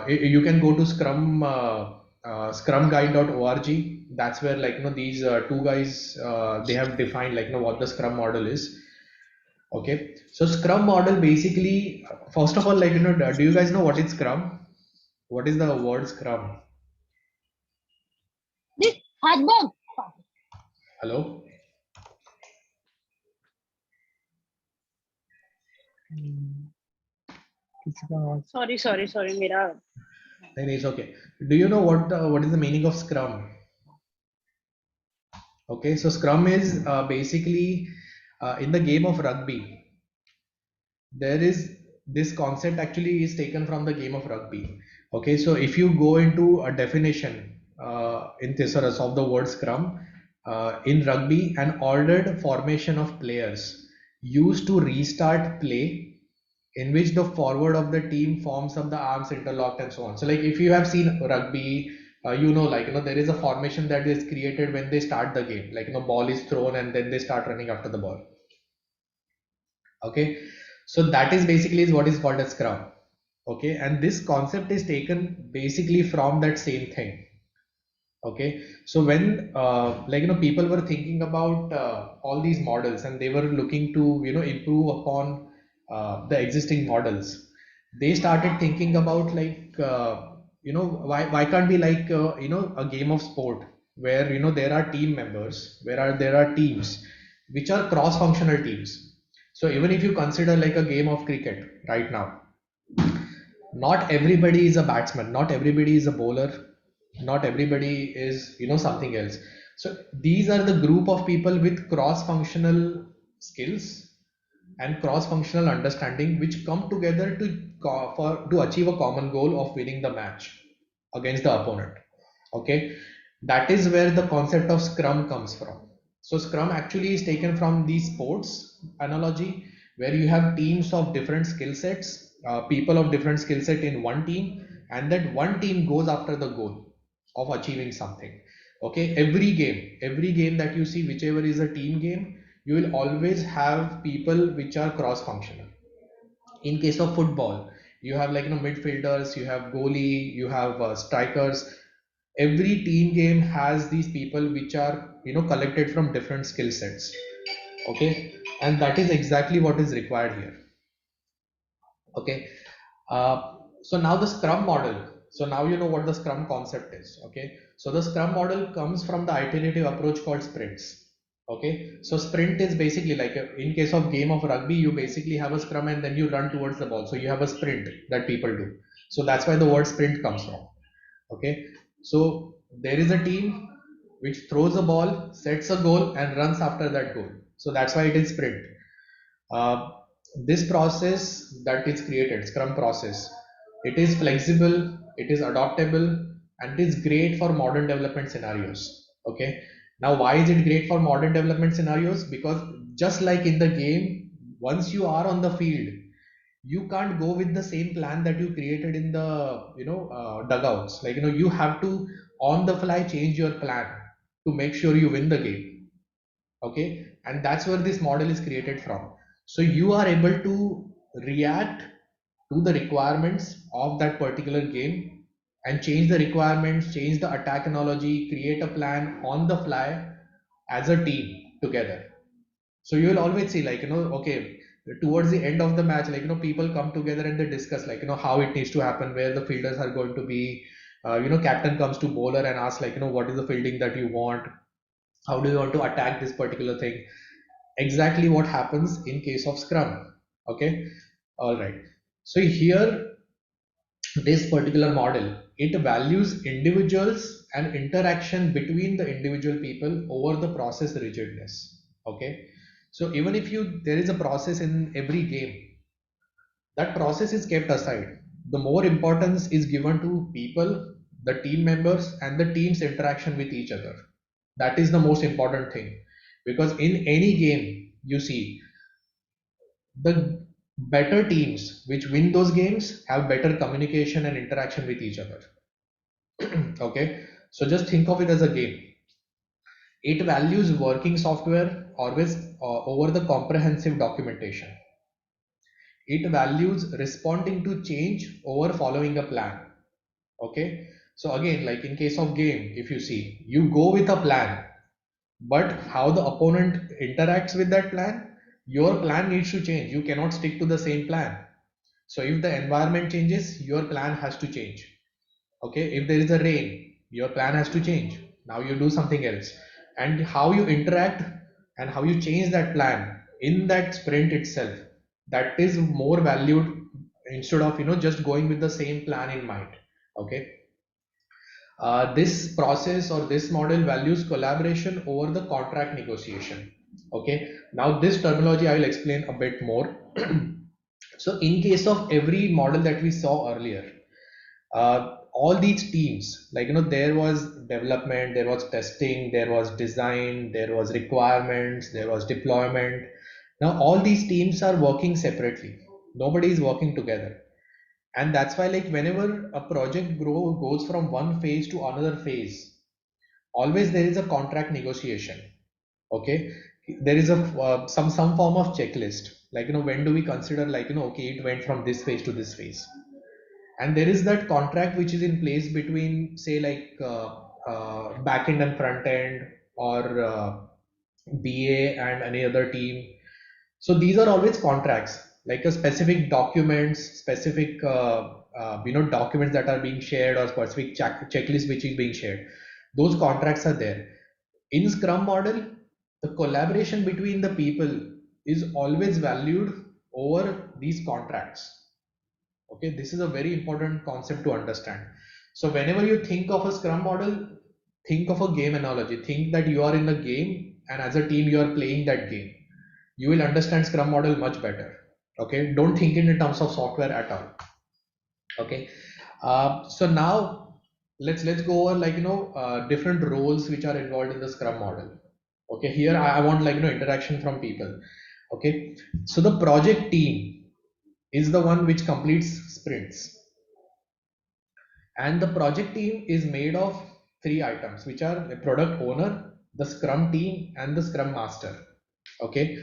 you can go to scrumguide.org. That's where, like, these two guys, they have defined, like, what the Scrum model is. Okay. So Scrum model basically, first of all, like, do you guys know what is Scrum? What is the word Scrum? Hello? किसी का आवाज. Sorry मेरा. No, it's okay. Do you know what is the meaning of Scrum? Okay, so Scrum is basically in the game of rugby. There is this concept actually is taken from the game of rugby. Okay, so if you go into a definition in thesaurus of the word Scrum, in rugby, an ordered formation of players used to restart play, in which the forward of the team forms up the arms interlocked and so on. So like if you have seen rugby, there is a formation that is created when they start the game, like ball is thrown and then they start running after the ball. Okay, so that is basically is what is called a scrum. Okay, and this concept is taken basically from that same thing. Okay, so when people were thinking about all these models and they were looking to improve upon the existing models, they started thinking about why can't be like a game of sport where there are team members, where there are teams which are cross-functional teams. So even if you consider like a game of cricket right now, not everybody is a batsman, not everybody is a bowler, not everybody is something else. So these are the group of people with cross-functional skills and cross-functional understanding which come together to achieve a common goal of winning the match against the opponent. Okay, that is where the concept of Scrum comes from. So Scrum actually is taken from the sports analogy, where you have teams of different skill sets, people of different skill set in one team, and that one team goes after the goal of achieving something. Okay, every game that you see, whichever is a team game, you will always have people which are cross functional. In case of football, you have like midfielders, you have goalie, you have strikers. Every team game has these people which are collected from different skill sets. Okay, and that is exactly what is required here. Okay, so now the scrum model, so now you know what the scrum concept is. Okay, so the scrum model comes from the iterative approach called sprints. Okay, so sprint is basically like in case of game of rugby, you basically have a scrum and then you run towards the ball, so you have a sprint that people do. So that's why the word sprint comes from. Okay, so there is a team which throws a ball, sets a goal and runs after that goal, so that's why it is sprint. uh, this process that is created, scrum process, it is flexible, it is adaptable, and it is great for modern development scenarios. Okay, now why is it great for modern development scenarios? Because just like in the game, once you are on the field, you can't go with the same plan that you created in the dugouts. Like you have to on the fly change your plan to make sure you win the game. Okay, and that's where this model is created from. So you are able to react to the requirements of that particular game and change the requirements, change the attack analogy, create a plan on the fly as a team together. So you will always see like okay, towards the end of the match, like people come together and they discuss like how it needs to happen, where the fielders are going to be. Captain comes to bowler and asks like what is the fielding that you want, how do you want to attack this particular thing. Exactly what happens in case of scrum. Okay, all right. So here, this particular model, it values individuals and interaction between the individual people over the process rigidness. Okay, so even if there is a process in every game, that process is kept aside. The more importance is given to people, the team members and the team's interaction with each other. That is the most important thing, because in any game you see, the better teams which win those games have better communication and interaction with each other. Okay, so just think of it as a game. It values working software always over the comprehensive documentation. It values responding to change over following a plan. Okay, so again, like in case of game, if you see, you go with a plan, but how the opponent interacts with that plan, your plan needs to change. You cannot stick to the same plan. So if the environment changes, your plan has to change. Okay, if there is a rain, your plan has to change. Now you do something else. And how you interact and how you change that plan in that sprint itself, that is more valued, instead of just going with the same plan in mind. Okay, this process or this model values collaboration over the contract negotiation. Okay, now this terminology I will explain a bit more. So in case of every model that we saw earlier, all these teams, like there was development, there was testing, there was design, there was requirements, there was deployment. Now all these teams are working separately, nobody is working together. And that's why like whenever a project goes from one phase to another phase, always there is a contract negotiation. Okay, there is a some form of checklist, like when do we consider like okay, it went from this phase to this phase. And there is that contract which is in place between, say, like back end and front end, or BA and any other team. So these are always contracts, like a specific documents, specific documents that are being shared, or specific checklist which is being shared. Those contracts are there. In Scrum model, the collaboration between the people is always valued over these contracts. Okay, this is a very important concept to understand. So whenever you think of a Scrum model, think of a game analogy. Think that you are in a game and as a team you are playing that game. You will understand Scrum model much better. Okay, don't think in terms of software at all. Okay, so now let's go over like different roles which are involved in the Scrum model. Okay, here I want like interaction from people. Okay, so the project team is the one which completes sprints, and the project team is made of three items, which are the product owner, the Scrum team and the Scrum master. Okay,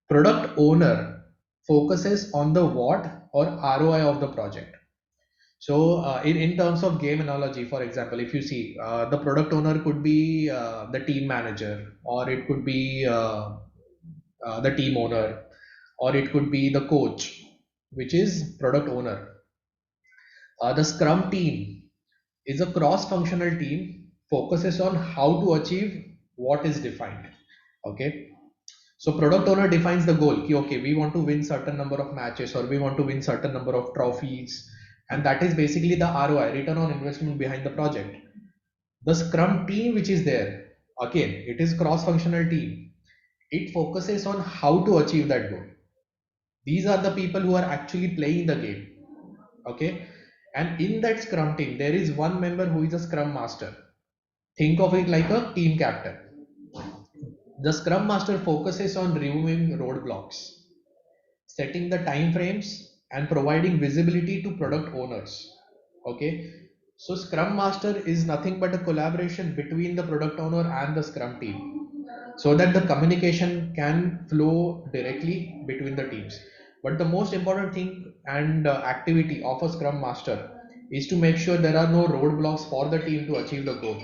product owner focuses on the what or ROI of the project. So, in terms of game analogy, for example, if you see the product owner could be the team manager, or it could be the team owner, or it could be the coach, which is product owner. The Scrum team is a cross-functional team, focuses on how to achieve what is defined. Okay, so product owner defines the goal. Okay, we want to win certain number of matches, or we want to win certain number of trophies, and that is basically the ROI, return on investment behind the project. The Scrum team, which is there, again, it is cross-functional team. It focuses on how to achieve that goal. These are the people who are actually playing the game. Okay, and in that Scrum team, there is one member who is a Scrum master. Think of it like a team captain. The Scrum Master focuses on removing roadblocks, setting the time frames, and providing visibility to product owners. Okay, so Scrum Master is nothing but a collaboration between the product owner and the Scrum team, so that the communication can flow directly between the teams. But the most important thing and activity of a Scrum Master is to make sure there are no roadblocks for the team to achieve the goal,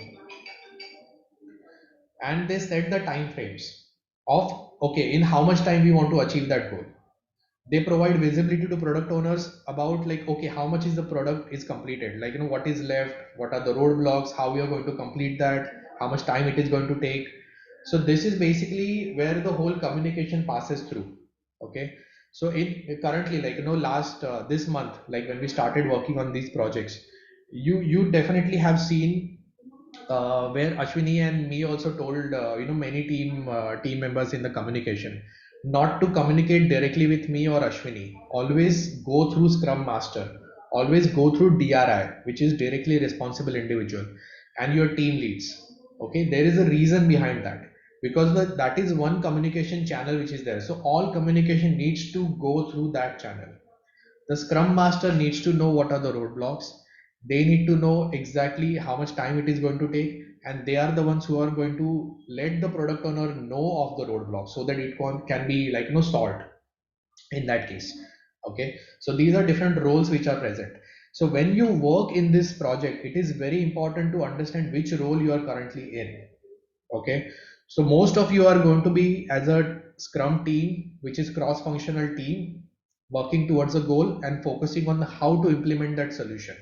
and they set the time frames of okay, in how much time we want to achieve that goal. They provide visibility to product owners about like okay, how much is the product is completed, like what is left, what are the roadblocks, how we are going to complete that, how much time it is going to take. So this is basically where the whole communication passes through. Okay, so in currently, like last this month, like when we started working on these projects, you definitely have seen where Ashwini and me also told many team members in the communication not to communicate directly with me or Ashwini. Always go through Scrum Master. Always go through DRI, which is directly responsible individual, and your team leads. Okay, there is a reason behind that, because that is one communication channel which is there. So all communication needs to go through that channel. The Scrum Master needs to know what are the roadblocks. They need to know exactly how much time it is going to take, and they are the ones who are going to let the product owner know of the roadblocks so that it can be like solved in that case. Okay, so these are different roles which are present. So when you work in this project, it is very important to understand which role you are currently in. Okay, so most of you are going to be as a Scrum team, which is cross-functional team, working towards a goal and focusing on how to implement that solution,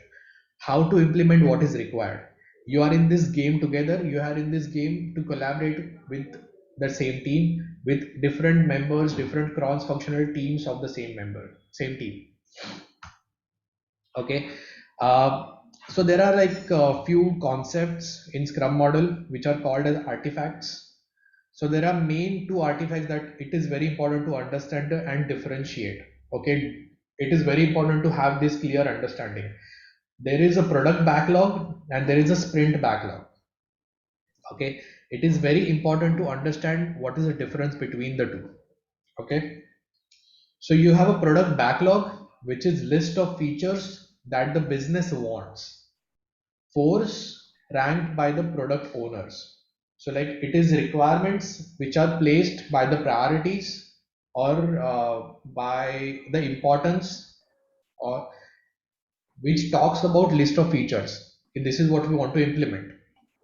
how to implement what is required. You are in this game together. You are in this game to collaborate with the same team, with different members, different cross-functional teams of the same team. Okay, uh, so there are like a few concepts in Scrum model which are called as artifacts. So there are main two artifacts that it is very important to understand and differentiate. Okay, it is very important to have this clear understanding. There is a product backlog and there is a sprint backlog. Okay, it is very important to understand what is the difference between the two. Okay, so you have a product backlog, which is list of features that the business wants, force ranked by the product owners. So like it is requirements which are placed by the priorities, or by the importance, or which talks about list of features. Okay, this is what we want to implement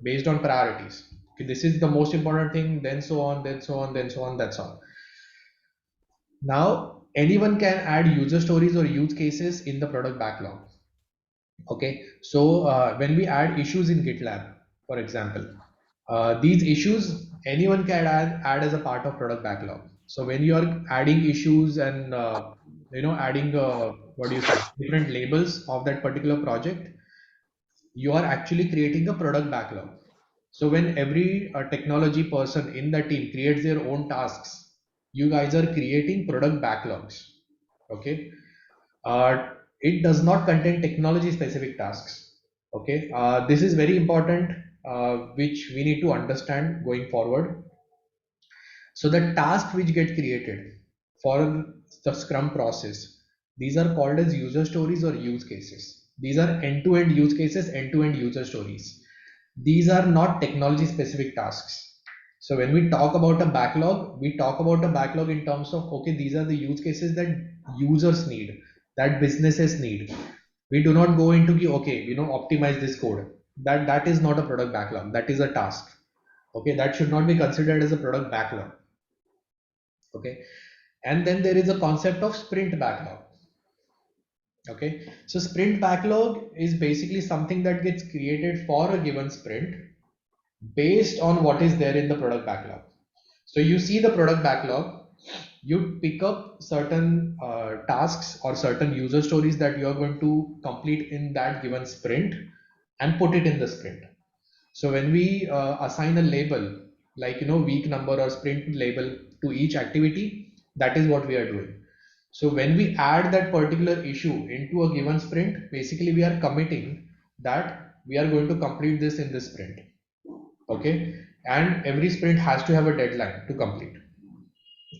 based on priorities. Okay, this is the most important thing, then so on, then so on, then so on, that's all. Now anyone can add user stories or use cases in the product backlog. Okay, so when we add issues in GitLab, for example, these issues anyone can add as a part of product backlog. So when you are adding issues and adding what do you say, different labels of that particular project, you are actually creating a product backlog. So when every technology person in the team creates their own tasks, you guys are creating product backlogs. Okay, it does not contain technology specific tasks. Okay, this is very important, which we need to understand going forward. So the tasks which get created for the Scrum process, these are called as user stories or use cases. These are end-to-end use cases, end-to-end user stories. These are not technology specific tasks. So when we talk about a backlog, we talk about a backlog in terms of, okay, these are the use cases that users need, that businesses need. We do not go into the, okay, optimize this code. That is not a product backlog. That is a task. Okay, that should not be considered as a product backlog. Okay, and then there is a concept of sprint backlog. Okay, so sprint backlog is basically something that gets created for a given sprint based on what is there in the product backlog. So you see the product backlog, you pick up certain tasks or certain user stories that you are going to complete in that given sprint and put it in the sprint. So when we assign a label, like week number or sprint label to each activity, that is what we are doing. So when we add that particular issue into a given sprint, basically we are committing that we are going to complete this in this sprint. Okay, and every sprint has to have a deadline to complete.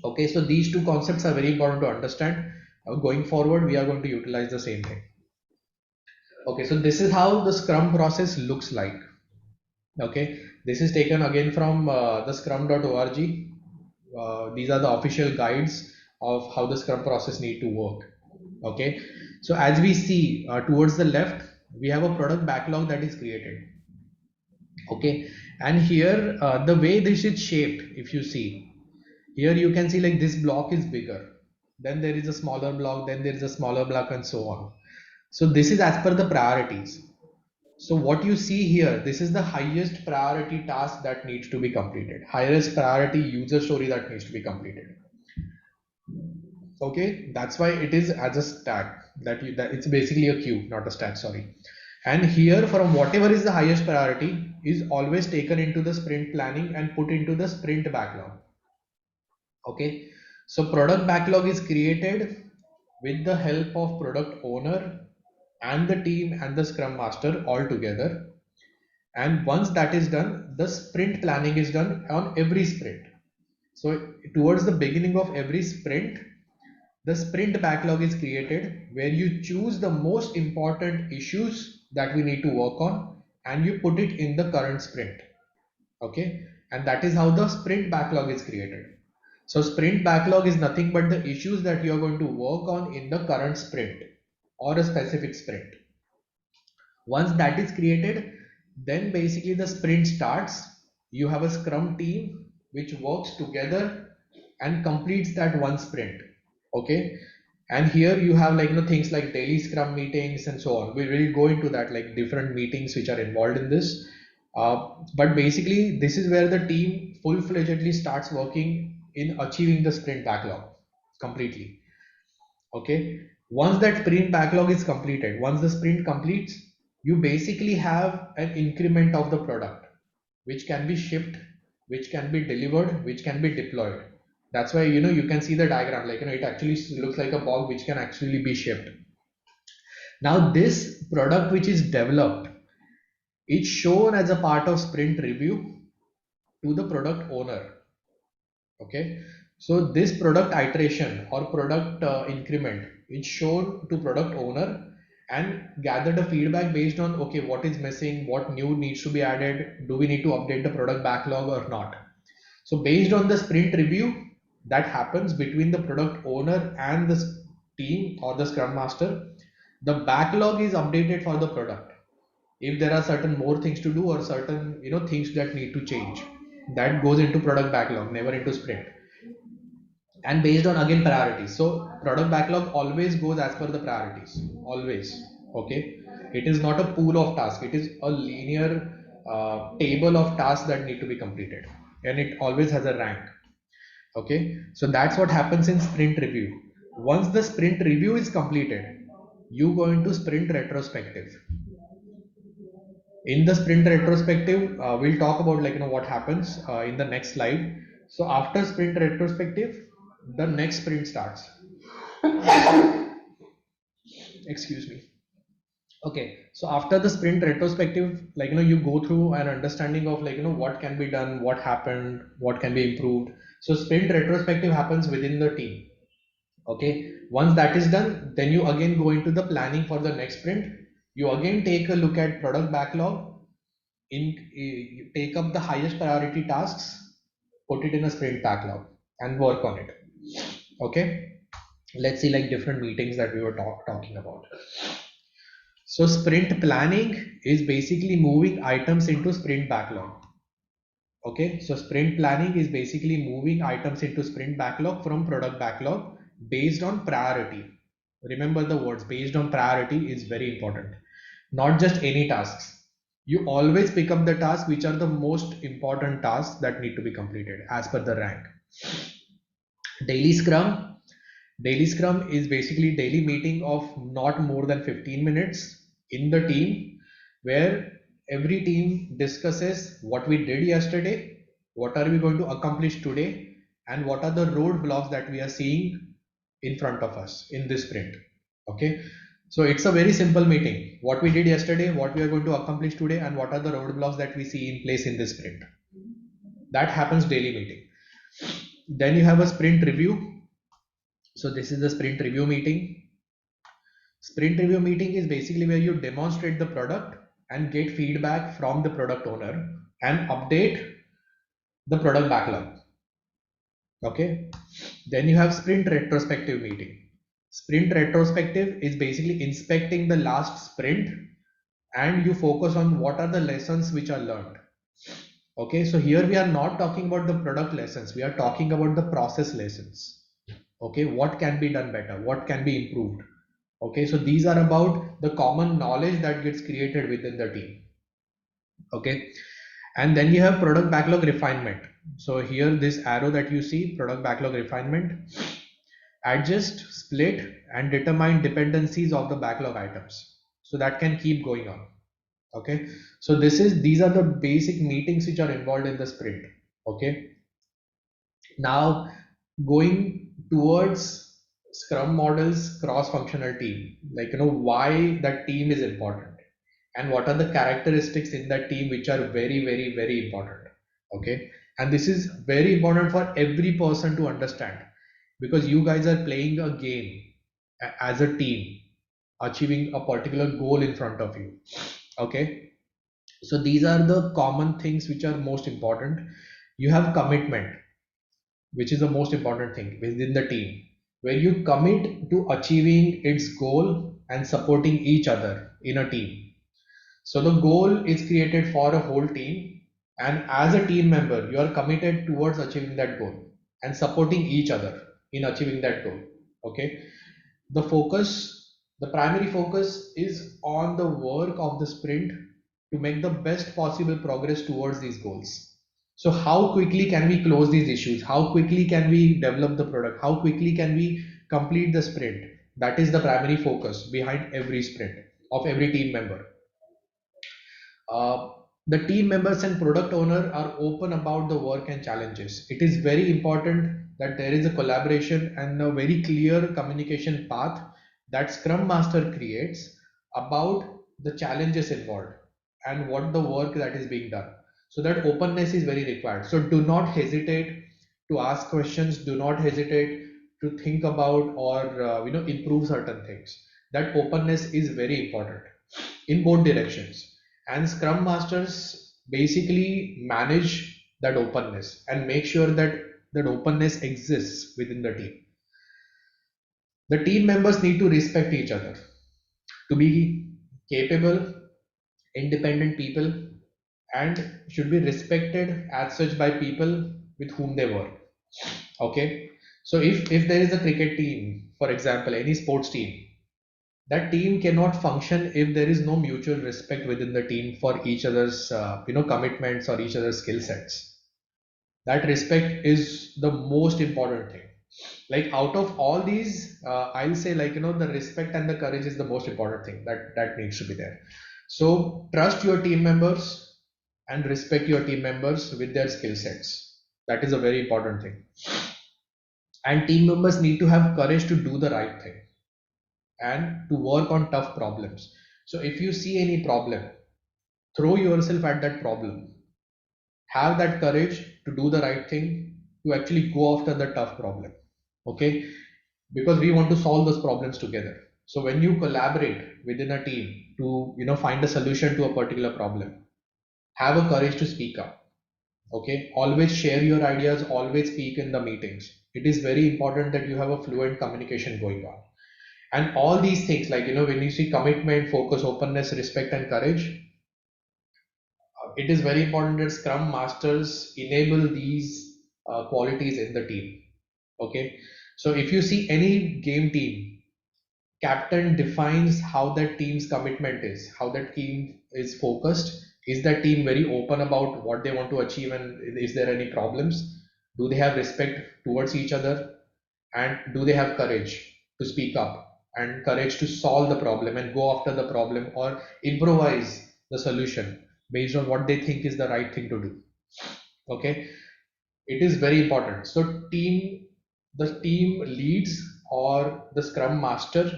Okay, so these two concepts are very important to understand. Going forward, we are going to utilize the same thing. Okay, so this is how the Scrum process looks like. Okay, this is taken again from the scrum.org. These are the official guides of how the Scrum process need to work. Okay, so as we see towards the left, we have a product backlog that is created. Okay, and here the way this is shaped, if you see, here you can see like this block is bigger, then there is a smaller block, then there is a smaller block, and so on. So this is as per the priorities. So what you see here, this is the highest priority task that needs to be completed, highest priority user story that needs to be completed. Okay, that's why it is as a stack, that it's basically a queue, not a stack, sorry. And here, from whatever is the highest priority is always taken into the sprint planning and put into the sprint backlog. Okay, so product backlog is created with the help of product owner and the team and the scrum master all together. And once that is done, the sprint planning is done on every sprint. So towards the beginning of every sprint, the sprint backlog is created where you choose the most important issues that we need to work on and you put it in the current sprint. Okay, and that is how the sprint backlog is created. So sprint backlog is nothing but the issues that you are going to work on in the current sprint or a specific sprint. Once that is created, then basically the sprint starts. You have a scrum team which works together and completes that one sprint. Okay, and here you have things like daily scrum meetings and so on. We will go into that, like different meetings which are involved in this, but basically this is where the team full-fledgedly starts working in achieving the sprint backlog completely. Okay, once that sprint backlog is completed, once the sprint completes, you basically have an increment of the product which can be shipped, which can be delivered, which can be deployed. That's why you can see the diagram, it actually looks like a bug which can actually be shipped. Now this product which is developed, it's shown as a part of sprint review to the product owner. Okay, so this product iteration or product increment is shown to product owner and gather the feedback based on, okay, what is missing, what new needs to be added, do we need to update the product backlog or not. So based on the sprint review that happens between the product owner and the team or the scrum master, the backlog is updated for the product. If there are certain more things to do or certain things that need to change, that goes into product backlog, never into sprint. And based on again priorities, so product backlog always goes as per the priorities, always. Okay, it is not a pool of tasks, it is a linear table of tasks that need to be completed, and it always has a rank. Okay, so that's what happens in sprint review. Once the sprint review is completed, you go into sprint retrospective. In the sprint retrospective, we'll talk about what happens in the next slide. So after sprint retrospective, the next sprint starts. Excuse me. Okay, so after the sprint retrospective, you go through an understanding of what can be done, what happened, what can be improved. So sprint retrospective happens within the team. Okay, once that is done, then you again go into the planning for the next sprint. You again take a look at product backlog, you take up the highest priority tasks put it in a sprint backlog and work on it. Okay, let's see like different meetings that we were talking about. So sprint planning is basically moving items into sprint backlog. Okay, so sprint planning is basically moving items into sprint backlog from product backlog based on priority. Remember the words based on priority is very important. Not just any tasks. You always pick up the tasks which are the most important tasks that need to be completed as per the rank. Daily Scrum. Daily Scrum is basically daily meeting of not more than 15 minutes in the team where every team discusses what we did yesterday, what are we going to accomplish today, and what are the roadblocks that we are seeing in front of us in this sprint. Okay, so it's a very simple meeting. What we did yesterday, what we are going to accomplish today, and what are the roadblocks that we see in place in this sprint. That happens daily meeting. Then you have a sprint review. So this is the sprint review meeting. Sprint review meeting is basically where you demonstrate the product and get feedback from the product owner and update the product backlog. Okay. Then you have sprint retrospective meeting. Sprint retrospective is basically inspecting the last sprint and you focus on what are the lessons which are learned. Okay, so here we are not talking about the product lessons, we are talking about the process lessons. Okay, what can be done better, what can be improved. Okay, so these are about the common knowledge that gets created within the team. Okay, and then you have product backlog refinement. So here this arrow that you see, product backlog refinement, adjust, split and determine dependencies of the backlog items. So that can keep going on. Okay, so these are the basic meetings which are involved in the sprint. Okay, now going towards Scrum models cross-functional team, like why that team is important and what are the characteristics in that team which are very important. Okay, and this is very important for every person to understand because you guys are playing a game as a team, achieving a particular goal in front of you. Okay, so these are the common things which are most important. You have commitment, which is the most important thing within the team, where you commit to achieving its goal and supporting each other in a team. So the goal is created for a whole team, and as a team member, you are committed towards achieving that goal and supporting each other in achieving that goal. Okay, the primary focus is on the work of the sprint to make the best possible progress towards these goals. So how quickly can we close these issues? How quickly can we develop the product? How quickly can we complete the sprint? That is the primary focus behind every sprint of every team member. The team members and product owner are open about the work and challenges. It is very important that there is a collaboration and a very clear communication path that Scrum Master creates about the challenges involved and what the work that is being done. So that openness is very required. So do not hesitate to ask questions. Do not hesitate to think about or improve certain things. That openness is very important in both directions. And Scrum Masters basically manage that openness and make sure that that openness exists within the team. The team members need to respect each other to be capable, independent people and should be respected as such by people with whom they work. Okay, so if there is a cricket team, for example, any sports team, that team cannot function if there is no mutual respect within the team for each other's commitments or each other's skill sets. That respect is the most important thing. Like out of all these, I'll say the respect and the courage is the most important thing that needs to be there. So trust your team members and respect your team members with their skill sets. That is a very important thing. And team members need to have courage to do the right thing and to work on tough problems. So if you see any problem, throw yourself at that problem. Have that courage to do the right thing, to actually go after the tough problem. Okay, because we want to solve those problems together. So when you collaborate within a team to find a solution to a particular problem, have a courage to speak up. Okay, always share your ideas, always speak in the meetings. It is very important that you have a fluent communication going on. And all these things, like, when you see commitment, focus, openness, respect, and courage, it is very important that Scrum Masters enable these qualities in the team. Okay, so if you see any game team, captain defines how that team's commitment is, how that team is focused. Is that team very open about what they want to achieve, and is there any problems? Do they have respect towards each other? And do they have courage to speak up and courage to solve the problem and go after the problem or improvise the solution based on what they think is the right thing to do? Okay, it is very important. So the team leads or the scrum master,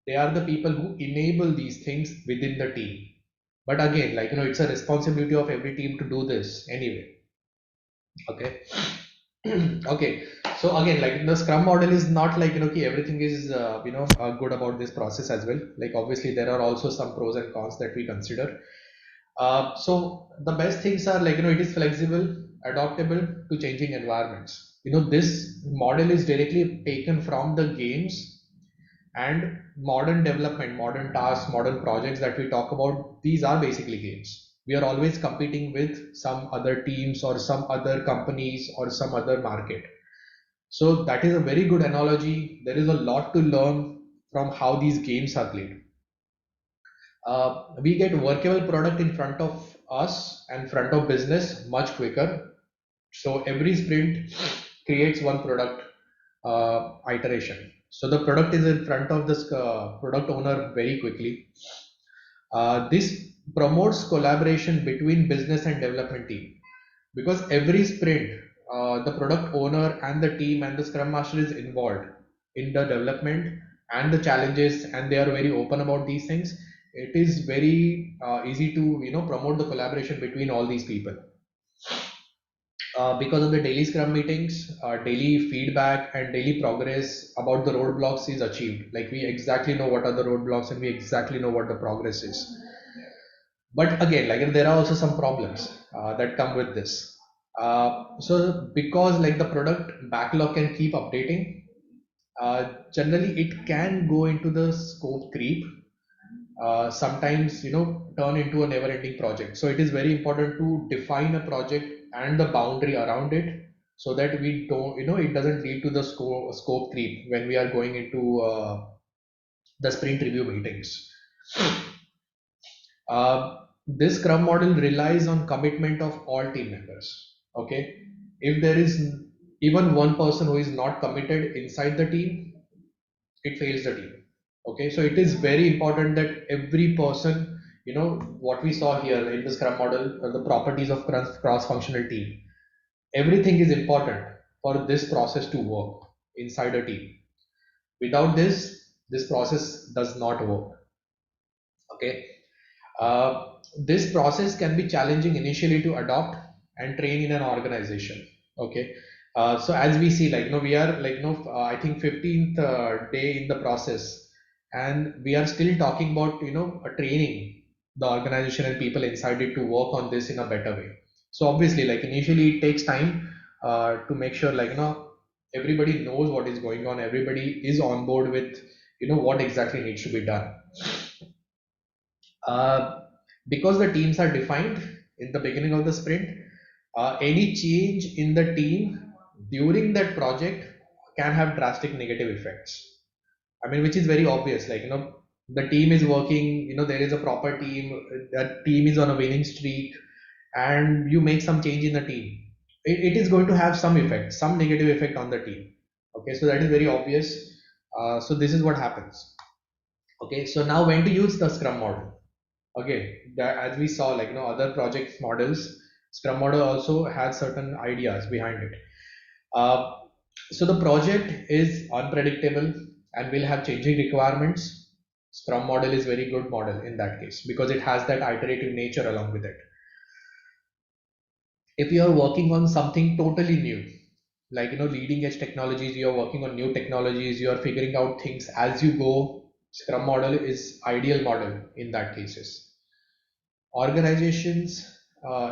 they are the people who enable these things within the team. But again, like, it's a responsibility of every team to do this anyway. Okay. Okay, so again, like, the scrum model is not like, okay, everything is good about this process as well. Like, obviously there are also some pros and cons that we consider. So the best things are, like, it is flexible, adaptable to changing environments. This model is directly taken from the games and modern development, modern tasks, modern projects that we talk about. These are basically games. We are always competing with some other teams or some other companies or some other market. So that is a very good analogy. There is a lot to learn from how these games are played. We get workable product in front of us and front of business much quicker. So every sprint creates one product iteration. So the product is in front of this product owner very quickly. This promotes collaboration between business and development team, because every sprint, the product owner and the team and the scrum master is involved in the development and the challenges, and they are very open about these things. It is very easy to promote the collaboration between all these people. Because of the daily scrum meetings, daily feedback and daily progress about the roadblocks is achieved. Like, we exactly know what are the roadblocks and we exactly know what the progress is. But again, like, there are also some problems that come with this. So because, like, the product backlog can keep updating, generally it can go into the scope creep. Sometimes turn into a never-ending project. So it is very important to define a project and the boundary around it, so that we don't, it doesn't lead to the scope creep when we are going into the sprint review meetings. This Scrum model relies on commitment of all team members. Okay, if there is even one person who is not committed inside the team, it fails the team. Okay, so it is very important that every person, what we saw here in the Scrum model, the properties of cross-functional team, everything is important for this process to work inside a team. Without this process does not work. Okay. This process can be challenging initially to adopt and train in an organization. Okay. So as we see, like, we are, like, I think 15th day in the process, and we are still talking about, training the organization and people inside it to work on this in a better way. So obviously, like, initially it takes time to make sure, like, everybody knows what is going on, everybody is on board with, what exactly needs to be done. Because the teams are defined in the beginning of the sprint, any change in the team during that project can have drastic negative effects. I mean, which is very obvious. Like, the team is working, there is a proper team, that team is on a winning streak, and you make some change in the team. It is going to have some effect, some negative effect on the team. Okay, so that is very obvious. So this is what happens. Okay, so now when to use the Scrum model? Again, as we saw, like, other project models, Scrum model also has certain ideas behind it. So the project is unpredictable and will have changing requirements. Scrum model is very good model in that case, because it has that iterative nature along with it. If you are working on something totally new, like, leading edge technologies, you are working on new technologies, you are figuring out things as you go, Scrum model is ideal model in that cases. Organizations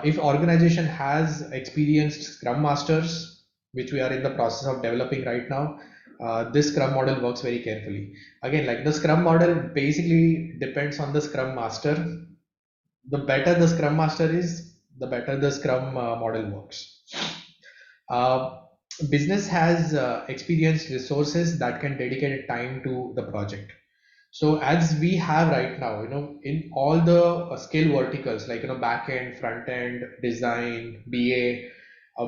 if organization has experienced Scrum Masters, which we are in the process of developing right now, this Scrum model works very carefully. Again, like the Scrum model basically depends on the Scrum Master. The better the Scrum Master is, the better the Scrum model works. Uh, Business has experienced resources that can dedicate time to the project. So as we have right now, in all the skill verticals, like, back end, front end, design, BA,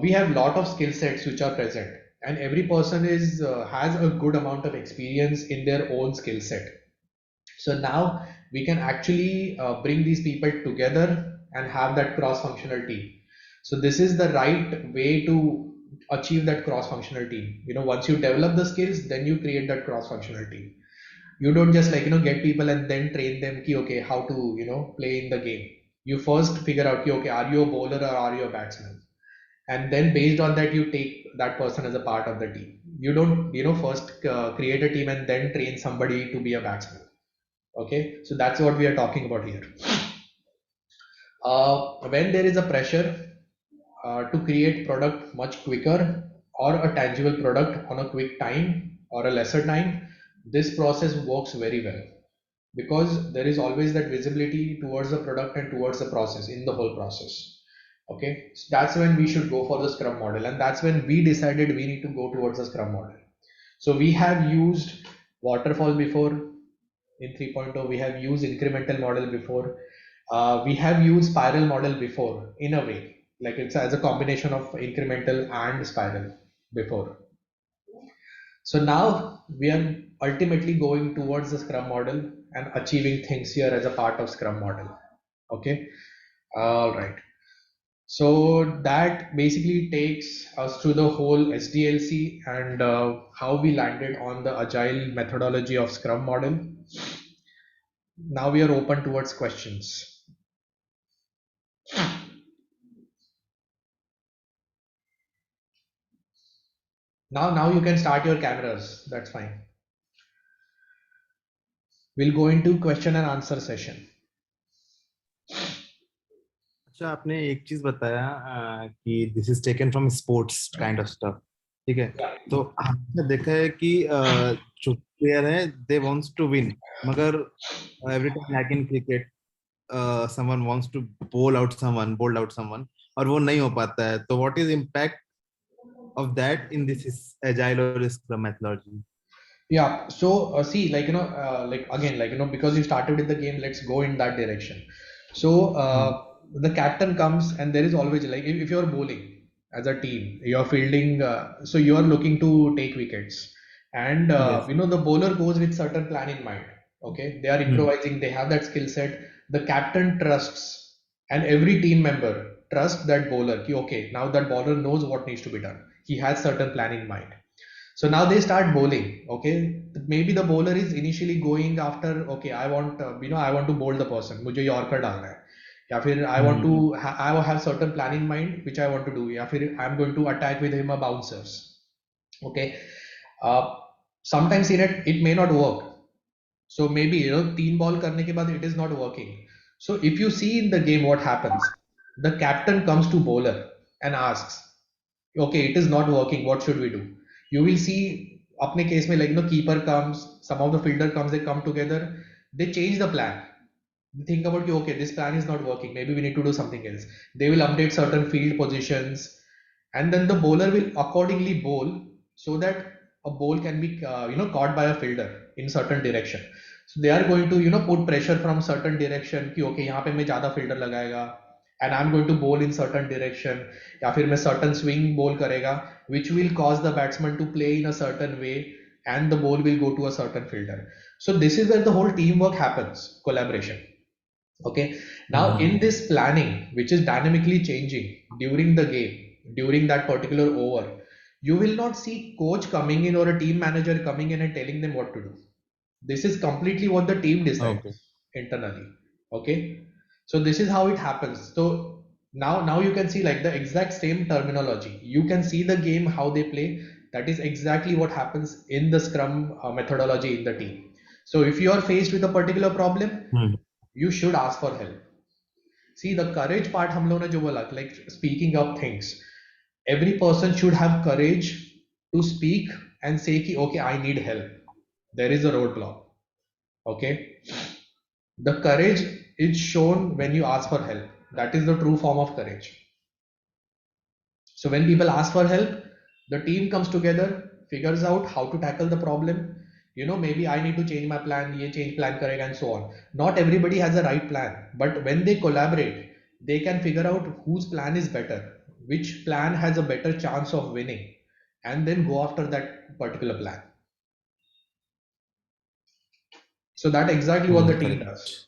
we have lot of skill sets which are present, and every person has a good amount of experience in their own skill set. So now we can actually bring these people together and have that cross-functional team. So this is the right way to achieve that cross-functional team. Once you develop the skills, then you create that cross-functional team. You don't just like get people and then train them ki, okay, how to play in the game. You first figure out ki, okay, are you a bowler or are you a batsman, and then based on that you take that person as a part of the team. You don't first create a team and then train somebody to be a batsman. Okay, so that's what we are talking about here. When there is a pressure to create product much quicker, or a tangible product on a quick time or a lesser time, this process works very well, because there is always that visibility towards the product and towards the process in the whole process. Okay, so that's when we should go for the Scrum model, and that's when we decided we need to go towards the Scrum model. So we have used waterfall before. In 3.0 we have used incremental model before. We have used spiral model before, in a way, like it's as a combination of incremental and spiral before. So now we are ultimately going towards the Scrum model and achieving things here as a part of Scrum model. Okay, all right. So that basically takes us through the whole SDLC and how we landed on the agile methodology of Scrum model. Now we are open towards questions. Now you can start your cameras. That's fine. We'll go into question and answer session. अच्छा, आपने एक चीज बताया कि this is taken from sports kind of stuff, ठीक है? तो हमने देखा है कि जो प्लेयर है दे वांट्स टू विन, मगर every time like in cricket someone wants to bold out someone, और वो नहीं हो पाता है. तो what is impact of that in this agile और scrum methodology? Yeah, so see, like like again, like because you started with the game, let's go in that direction. So the captain comes, and there is always, like, if you're bowling as a team, you're fielding, so you are looking to take wickets, and Yes. the bowler goes with certain plan in mind. Okay, they are improvising, they have that skill set. The captain trusts, and every team member trusts that bowler ki, okay, now that bowler knows what needs to be done, he has certain plan in mind. So now they start bowling. Okay, maybe the bowler is initially going after, okay, I want I want to bowl the person, मुझे yorker डालना है, या फिर I want to I have certain plan in mind which I want to do, या फिर I'm going to attack with him a bouncers. Okay, sometimes it may not work. So maybe तीन ball करने के बाद it is not working. So if you see in the game what happens, the captain comes to bowler and asks, okay, it is not working, what should we do? You will see अपने case में, like keeper comes, some of the fielder comes, they come together, they change the plan. They think about, okay, this plan is not working, maybe we need to do something else. They will update certain field positions, and then the bowler will accordingly bowl, so that a ball can be caught by a fielder in certain direction. So they are going to put pressure from certain direction कि okay, यहाँ पे मैं ज़्यादा fielder लगाएगा, and I'm going to bowl in certain direction, या फिर मैं certain swing bowl करेगा, which will cause the batsman to play in a certain way, and the ball will go to a certain fielder. So this is where the whole teamwork happens, collaboration. Okay, now in this planning, which is dynamically changing during the game, during that particular over, you will not see coach coming in or a team manager coming in and telling them what to do. This is completely what the team decides internally. Okay, so this is how it happens. So now you can see, like, the exact same terminology, you can see the game how they play. That is exactly what happens in the Scrum methodology in the team. So if you are faced with a particular problem, you should ask for help. See, the courage part हम लोगों ने जो बोला, like speaking up things. Every person should have courage to speak and say कि okay, I need help. There is a roadblock. Okay. The courage is shown when you ask for help. That is the true form of courage. So when people ask for help, the team comes together, figures out how to tackle the problem. You know, maybe I need to change my plan, ye change plan karega, and so on. Not everybody has a right plan, but when they collaborate, they can figure out whose plan is better, which plan has a better chance of winning, and then go after that particular plan. So that's exactly what the team does.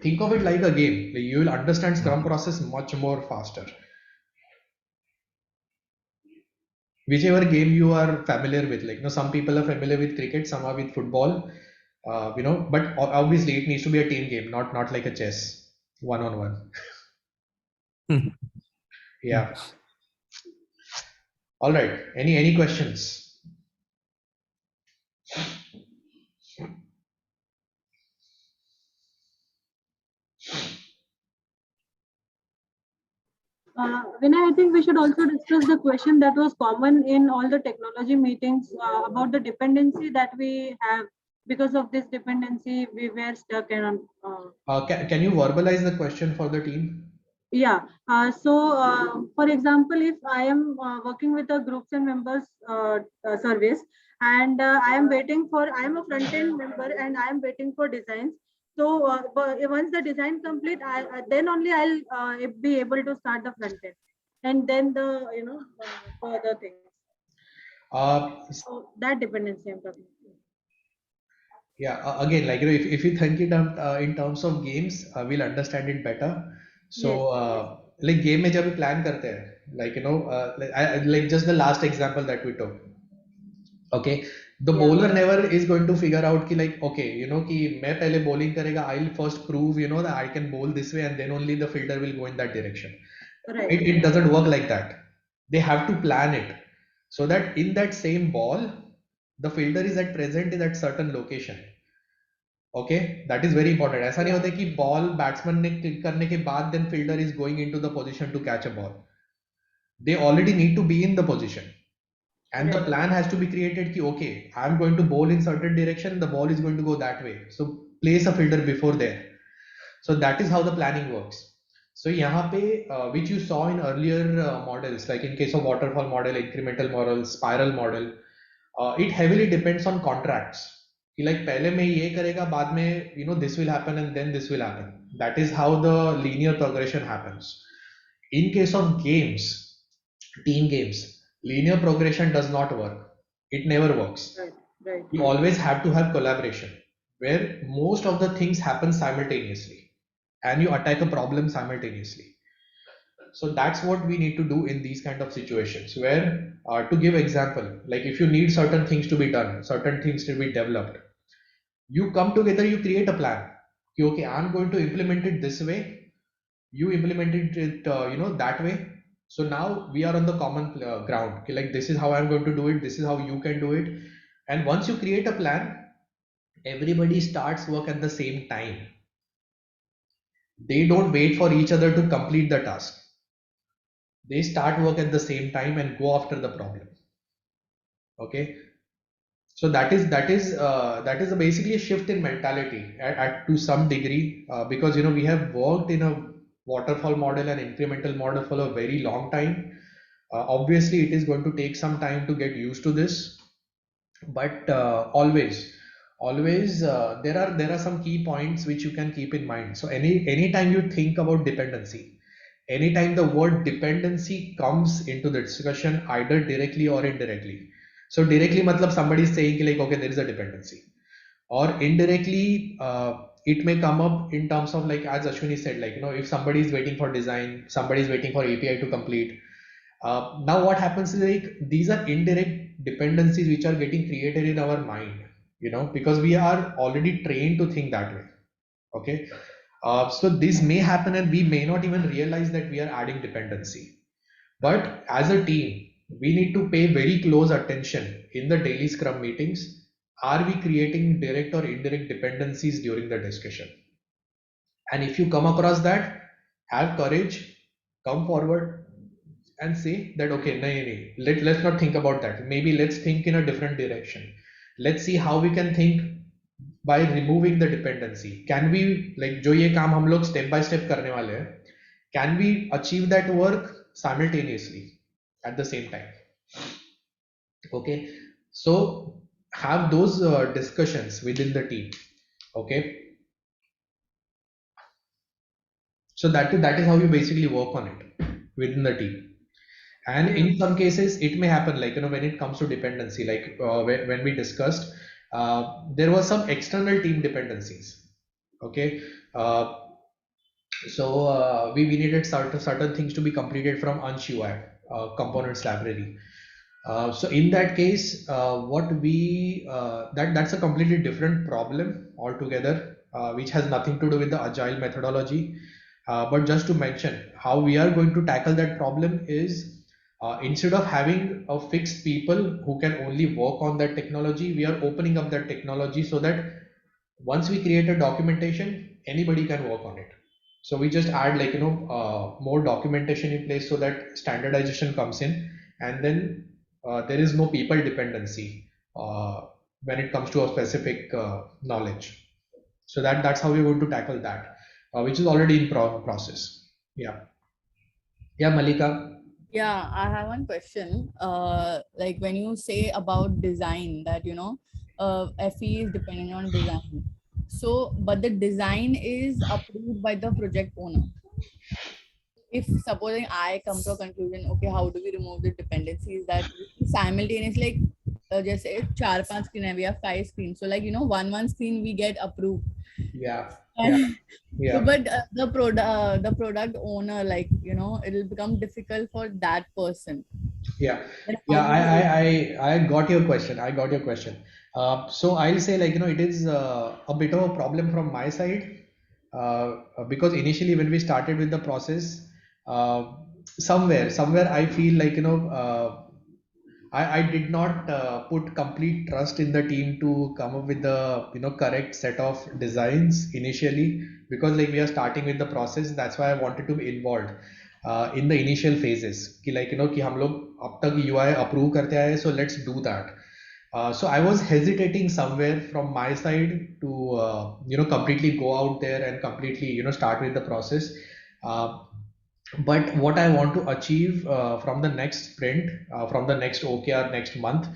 Think of it like a game. Like you will understand Scrum process much more faster. Whichever game you are familiar with, like, you know, some people are familiar with cricket, some are with football, you know, but obviously it needs to be a team game, not like a chess, one-on-one. Yeah. All right. Any questions? Vinay, I think we should also discuss the question that was common in all the technology meetings about the dependency that we have. Because of this dependency, we were stuck in. Can you verbalize the question for the team? Yeah. For example, if I am working with a groups and members service, and I am a front end member, and I am waiting for designs. So but once the design complete, then only I'll be able to start the front end, and then the further things. So that dependency I'm talking about. Yeah, again, like, you know, if you think it in terms of games, we'll understand it better. So, like game में जब भी plan करते हैं, like, you know, like just the last example that we took. Okay, the bowler never is going to figure out कि like, okay, you know, कि मैं पहले bowling करेगा, I'll first prove, you know, that I can bowl this way, and then only the fielder will go in that direction. Right. It doesn't work like that. They have to plan it so that in that same ball, the fielder is at present in that certain location. Okay, that is very important. ऐसा नहीं होता कि ball batsman ने click करने के बाद then fielder is going into the position to catch a ball. They already need to be in the position, and the plan has to be created कि okay, I'm going to bowl in certain direction, the ball is going to go that way, so place a fielder before there. So that is how the planning works. So यहाँ पे which you saw in earlier models, like in case of waterfall model, incremental model, spiral model, it heavily depends on contracts. कि like पहले में ये करेगा, बाद में, you know, this will happen and then this will happen. That is how the linear progression happens. In case of games, team games, linear progression does not work. It never works. Right. You always have to have collaboration where most of the things happen simultaneously and you attack a problem simultaneously. So that's what we need to do in these kind of situations where, to give example, like if you need certain things to be done, certain things to be developed, you come together, you create a plan. Okay, I'm going to implement it this way. You implemented it, you know, that way. So now we are on the common ground. Okay, like this is how I'm going to do it. This is how you can do it. And once you create a plan, everybody starts work at the same time. They don't wait for each other to complete the task. They start work at the same time and go after the problem. Okay, so that is basically a shift in mentality at to some degree, because, you know, we have worked in a waterfall model and incremental model for a very long time. Obviously it is going to take some time to get used to this, but always there are some key points which you can keep in mind. So anytime you think about dependency, anytime the word dependency comes into the discussion, either directly or indirectly. So directly matlab somebody is saying like, okay, there is a dependency, or indirectly it may come up in terms of, like, as Ashwini said, like, you know, if somebody is waiting for design, somebody is waiting for API to complete. Now what happens is, like, these are indirect dependencies which are getting created in our mind, you know, because we are already trained to think that way. Okay, so this may happen and we may not even realize that we are adding dependency. But as a team, we need to pay very close attention in the daily Scrum meetings are we creating direct or indirect dependencies during the discussion? And if you come across that, have courage, come forward and say that, okay, let's not think about that. Maybe let's think in a different direction. Let's see how we can think by removing the dependency. Can we, like, जो ये काम हम लोग step by step करने वाले हैं, can we achieve that work simultaneously at the same time? Okay, so have those discussions within the team. Okay, so that is how you basically work on it within the team. And in some cases it may happen, like, when it comes to dependency, like when we discussed, there was some external team dependencies. Okay, so we needed certain things to be completed from Ansh UI components library. So in that case, that's a completely different problem altogether, which has nothing to do with the agile methodology. But just to mention how we are going to tackle that problem is, instead of having a fixed people who can only work on that technology, we are opening up that technology so that once we create a documentation, anybody can work on it. So we just add, like, more documentation in place so that standardization comes in, and then there is no people dependency when it comes to a specific knowledge. So that's how we're going to tackle that, which is already in process. Yeah, Malika. Yeah, I have one question. Like when you say about design that, FE is dependent on design. So, but the design is approved by the project owner. If supposing I come to a conclusion, okay, how do we remove the dependencies that simultaneously, like just say 4-5 screen, we have 5 screens. So like, one screen we get approved. Yeah. And Yeah. so, but the product owner, like, it'll become difficult for that person. Yeah. Then Yeah, how do we- I got your question. So I'll say, like, it is a bit of a problem from my side, because initially when we started with the process, somewhere I feel like, I did not put complete trust in the team to come up with the, correct set of designs initially, because, like, we are starting with the process. That's why I wanted to be involved in the initial phases, कि, like, कि हम लोग अब तक UI approve करते आए, so let's do that. So I was hesitating somewhere from my side to completely go out there and completely start with the process. But what I want to achieve from the next sprint, from the next OKR next month,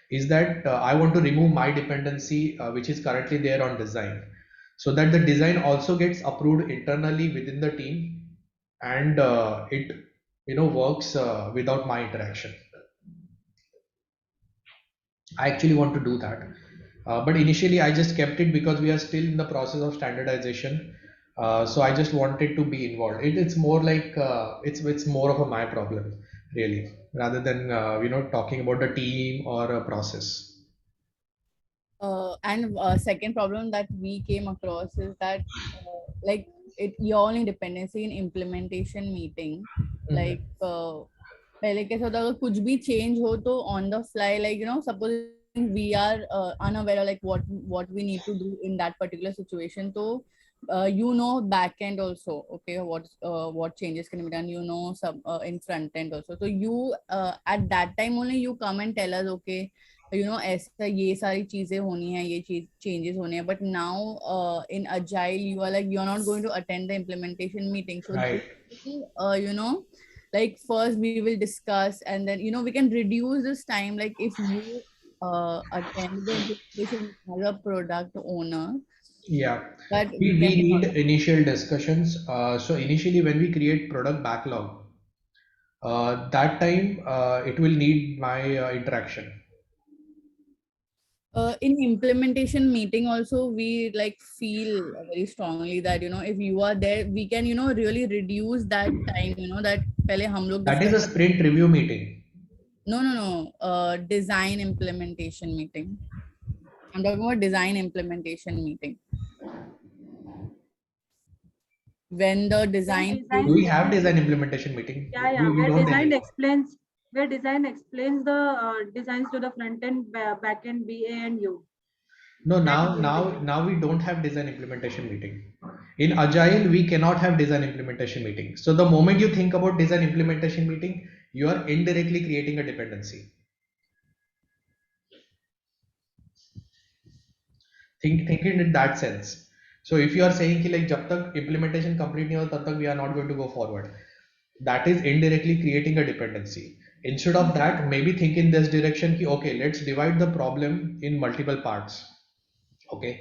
is that I want to remove my dependency, which is currently there on design, so that the design also gets approved internally within the team, and it works without my interaction. I actually want to do that, but initially I just kept it because we are still in the process of standardization. So I just wanted to be involved. It's more like it's more of a my problem, really, rather than talking about the team or a process. And second problem that we came across is that like your only dependency in implementation meeting, like पहले कैसा होता अगर कुछ भी change हो तो on the fly, like suppose we are unaware of like what we need to do in that particular situation, so back end also, okay, what changes can be done, in front end also, so you at that time only you come and tell us, okay, ऐसा ये सारी चीजें होनी है, ये changes होने हैं, but now in agile you are like, you're not going to attend the implementation meeting, so right. Like first we will discuss, and then we can reduce this time, like if you attend the implementation as a product owner. Yeah, But we need initial discussions. So initially when we create product backlog, that time it will need my interaction. In implementation meeting also, we like feel very strongly that if you are there, we can really reduce that time, that pehle hum log That is a sprint review meeting. No, design implementation meeting. I'm talking about design implementation meeting. When the design do we have design implementation meeting? Yeah, where design explains the designs to the front end, back end, BA and U. No, now we don't have design implementation meeting. In Agile, we cannot have design implementation meeting. So the moment you think about design implementation meeting, you are indirectly creating a dependency. Think it in that sense. So if you are saying कि like जब तक implementation complete नहीं हो तब तक we are not going to go forward, that is indirectly creating a dependency. Instead of that, maybe think in this direction कि okay, let's divide the problem in multiple parts. Okay,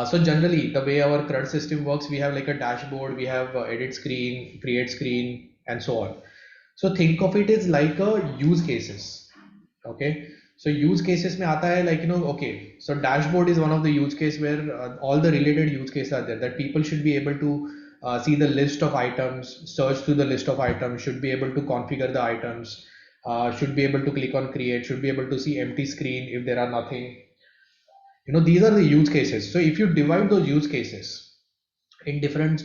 so generally the way our CRUD system works, we have like a dashboard, we have edit screen, create screen, and so on. So think of it as like a use cases. Okay, so use cases में आता है like okay, so dashboard is one of the use case where all the related use cases are there, that people should be able to see the list of items, search through the list of items, should be able to configure the items, should be able to click on create, should be able to see empty screen if there are nothing. These are the use cases. So if you divide those use cases in different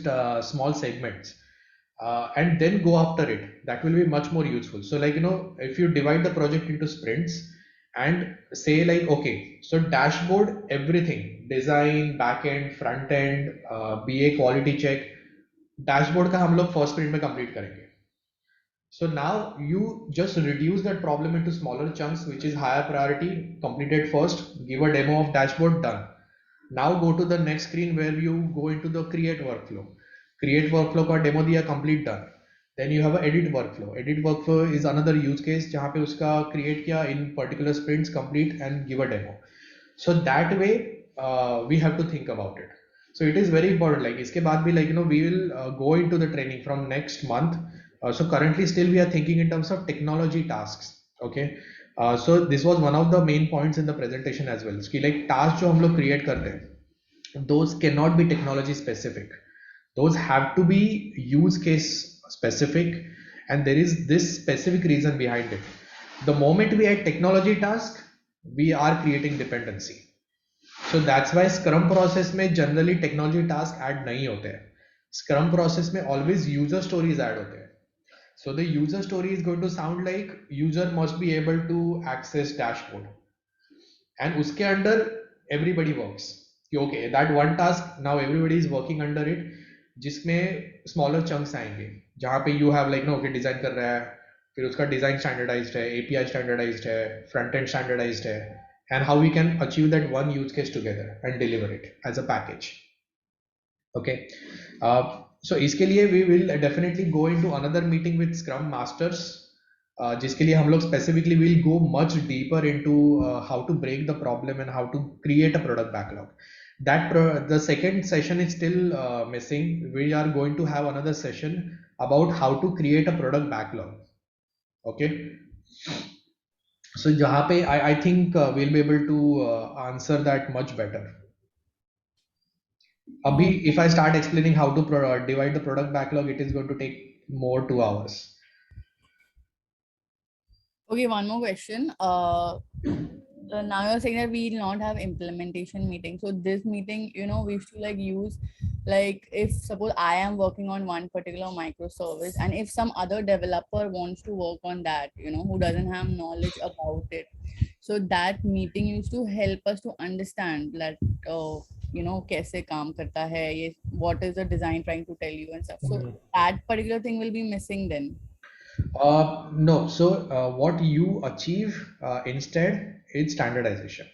small segments and then go after it, that will be much more useful. So like if you divide the project into sprints and say like okay, so dashboard, everything, design, backend, front end, BA quality check, dashboard का हम लोग first sprint में complete करेंगे. So now you just reduce that problem into smaller chunks, which is higher priority, completed first, give a demo of dashboard, done. Now go to the next screen where you go into the create workflow. Create workflow का demo दिया, complete, done. Then you have a edit workflow. Edit workflow is another use case जहाँ पे उसका create किया in particular sprints, complete and give a demo. So that way we have to think about it. So it is very important. Like इसके बाद भी like we will go into the training from next month. So currently still we are thinking in terms of technology tasks. Okay, so this was one of the main points in the presentation as well. कि like tasks जो हम लोग create करते हैं, those cannot be technology specific. Those have to be use case specific, and there is this specific reason behind it. The moment we add technology task, we are creating dependency. So that's why Scrum process में generally technology task add नहीं होते हैं. Scrum process में always user stories add होते हैं. So the user story is going to sound like user must be able to access dashboard, and उसके अंदर everybody works. Okay, that one task now everybody is working under it, जिसमें smaller chunks आएंगे, जहाँ पे you have like okay design कर रहा है, फिर उसका design standardized है, API standardized है, front end standardized है, and how we can achieve that one use case together and deliver it as a package. Okay, so इसके लिए we will definitely go into another meeting with Scrum Masters, जिसके लिए हम लोग specifically will go much deeper into how to break the problem and how to create a product backlog. The second session is still missing. We are going to have another session about how to create a product backlog. Okay, so जहाँ पे I think we'll be able to answer that much better. Abhi, if I start explaining how to divide the product backlog, it is going to take more 2 hours. Okay, one more question. Now you're saying that we will not have implementation meeting. So this meeting, we should like use, like if suppose I am working on one particular microservice and if some other developer wants to work on that, who doesn't have knowledge about it. So that meeting used to help us to understand that, कैसे काम करता है ये, what is the design trying to tell you and stuff. So that particular thing will be missing then. No, so what you achieve instead is standardization.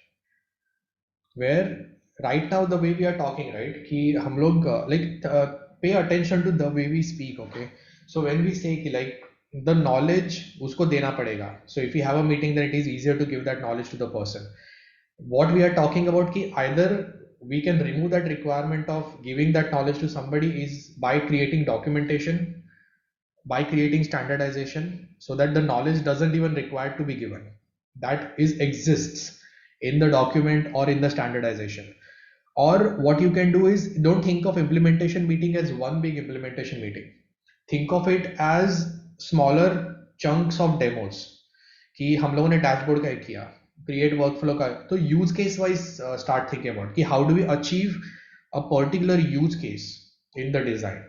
Where right now the way we are talking, right, कि हम लोग pay attention to the way we speak. Okay, so when we say कि like the knowledge उसको देना पड़ेगा. So if we have a meeting, then it is easier to give that knowledge to the person. What we are talking about कि either we can remove that requirement of giving that knowledge to somebody is by creating documentation, by creating standardization, so that the knowledge doesn't even require to be given. That exists in the document or in the standardization. Or what you can do is, don't think of implementation meeting as one big implementation meeting. Think of it as smaller chunks of demos. कि हम लोगों ने dashboard का एक किया, create workflow का, तो use case wise start thinking about कि how do we achieve a particular use case in the design,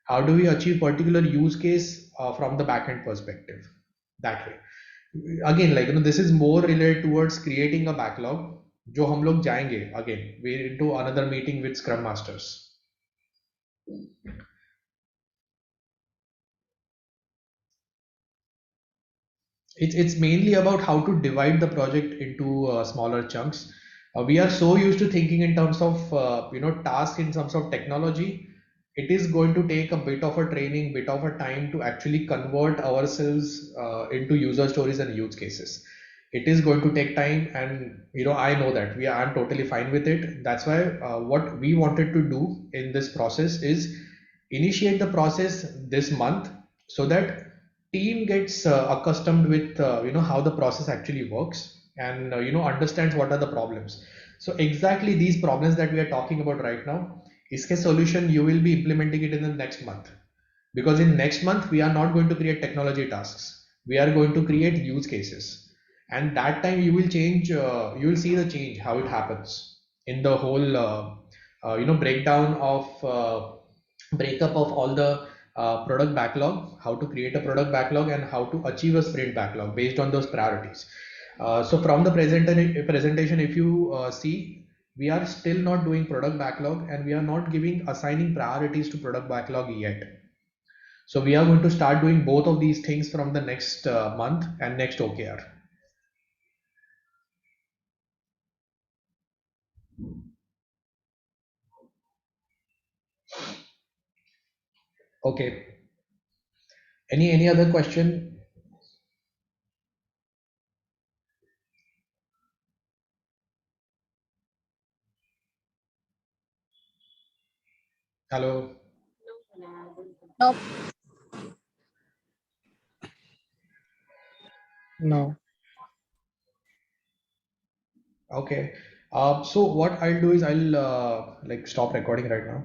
how do we achieve particular use case from the backend perspective. That way, again, like this is more related towards creating a backlog, जो हम लोग जाएंगे again, we're into another meeting with Scrum Masters. It's mainly about how to divide the project into smaller chunks. We are so used to thinking in terms of task in terms of technology. It is going to take a bit of a training, bit of a time to actually convert ourselves into user stories and use cases. It is going to take time, and I know that I'm totally fine with it. That's why what we wanted to do in this process is initiate the process this month so that team gets accustomed with how the process actually works, and understands what are the problems. So exactly these problems that we are talking about right now, iske solution you will be implementing it in the next month, because in next month we are not going to create technology tasks, we are going to create use cases. And that time you will change, you will see the change how it happens in the whole breakdown of breakup of all the product backlog, how to create a product backlog and how to achieve a sprint backlog based on those priorities. So from the presentation, if you see, we are still not doing product backlog, and we are not assigning priorities to product backlog yet. So we are going to start doing both of these things from the next month and next OKR. Okay. Any other question? Hello. Nope. No. Okay. So what I'll do is I'll stop recording right now.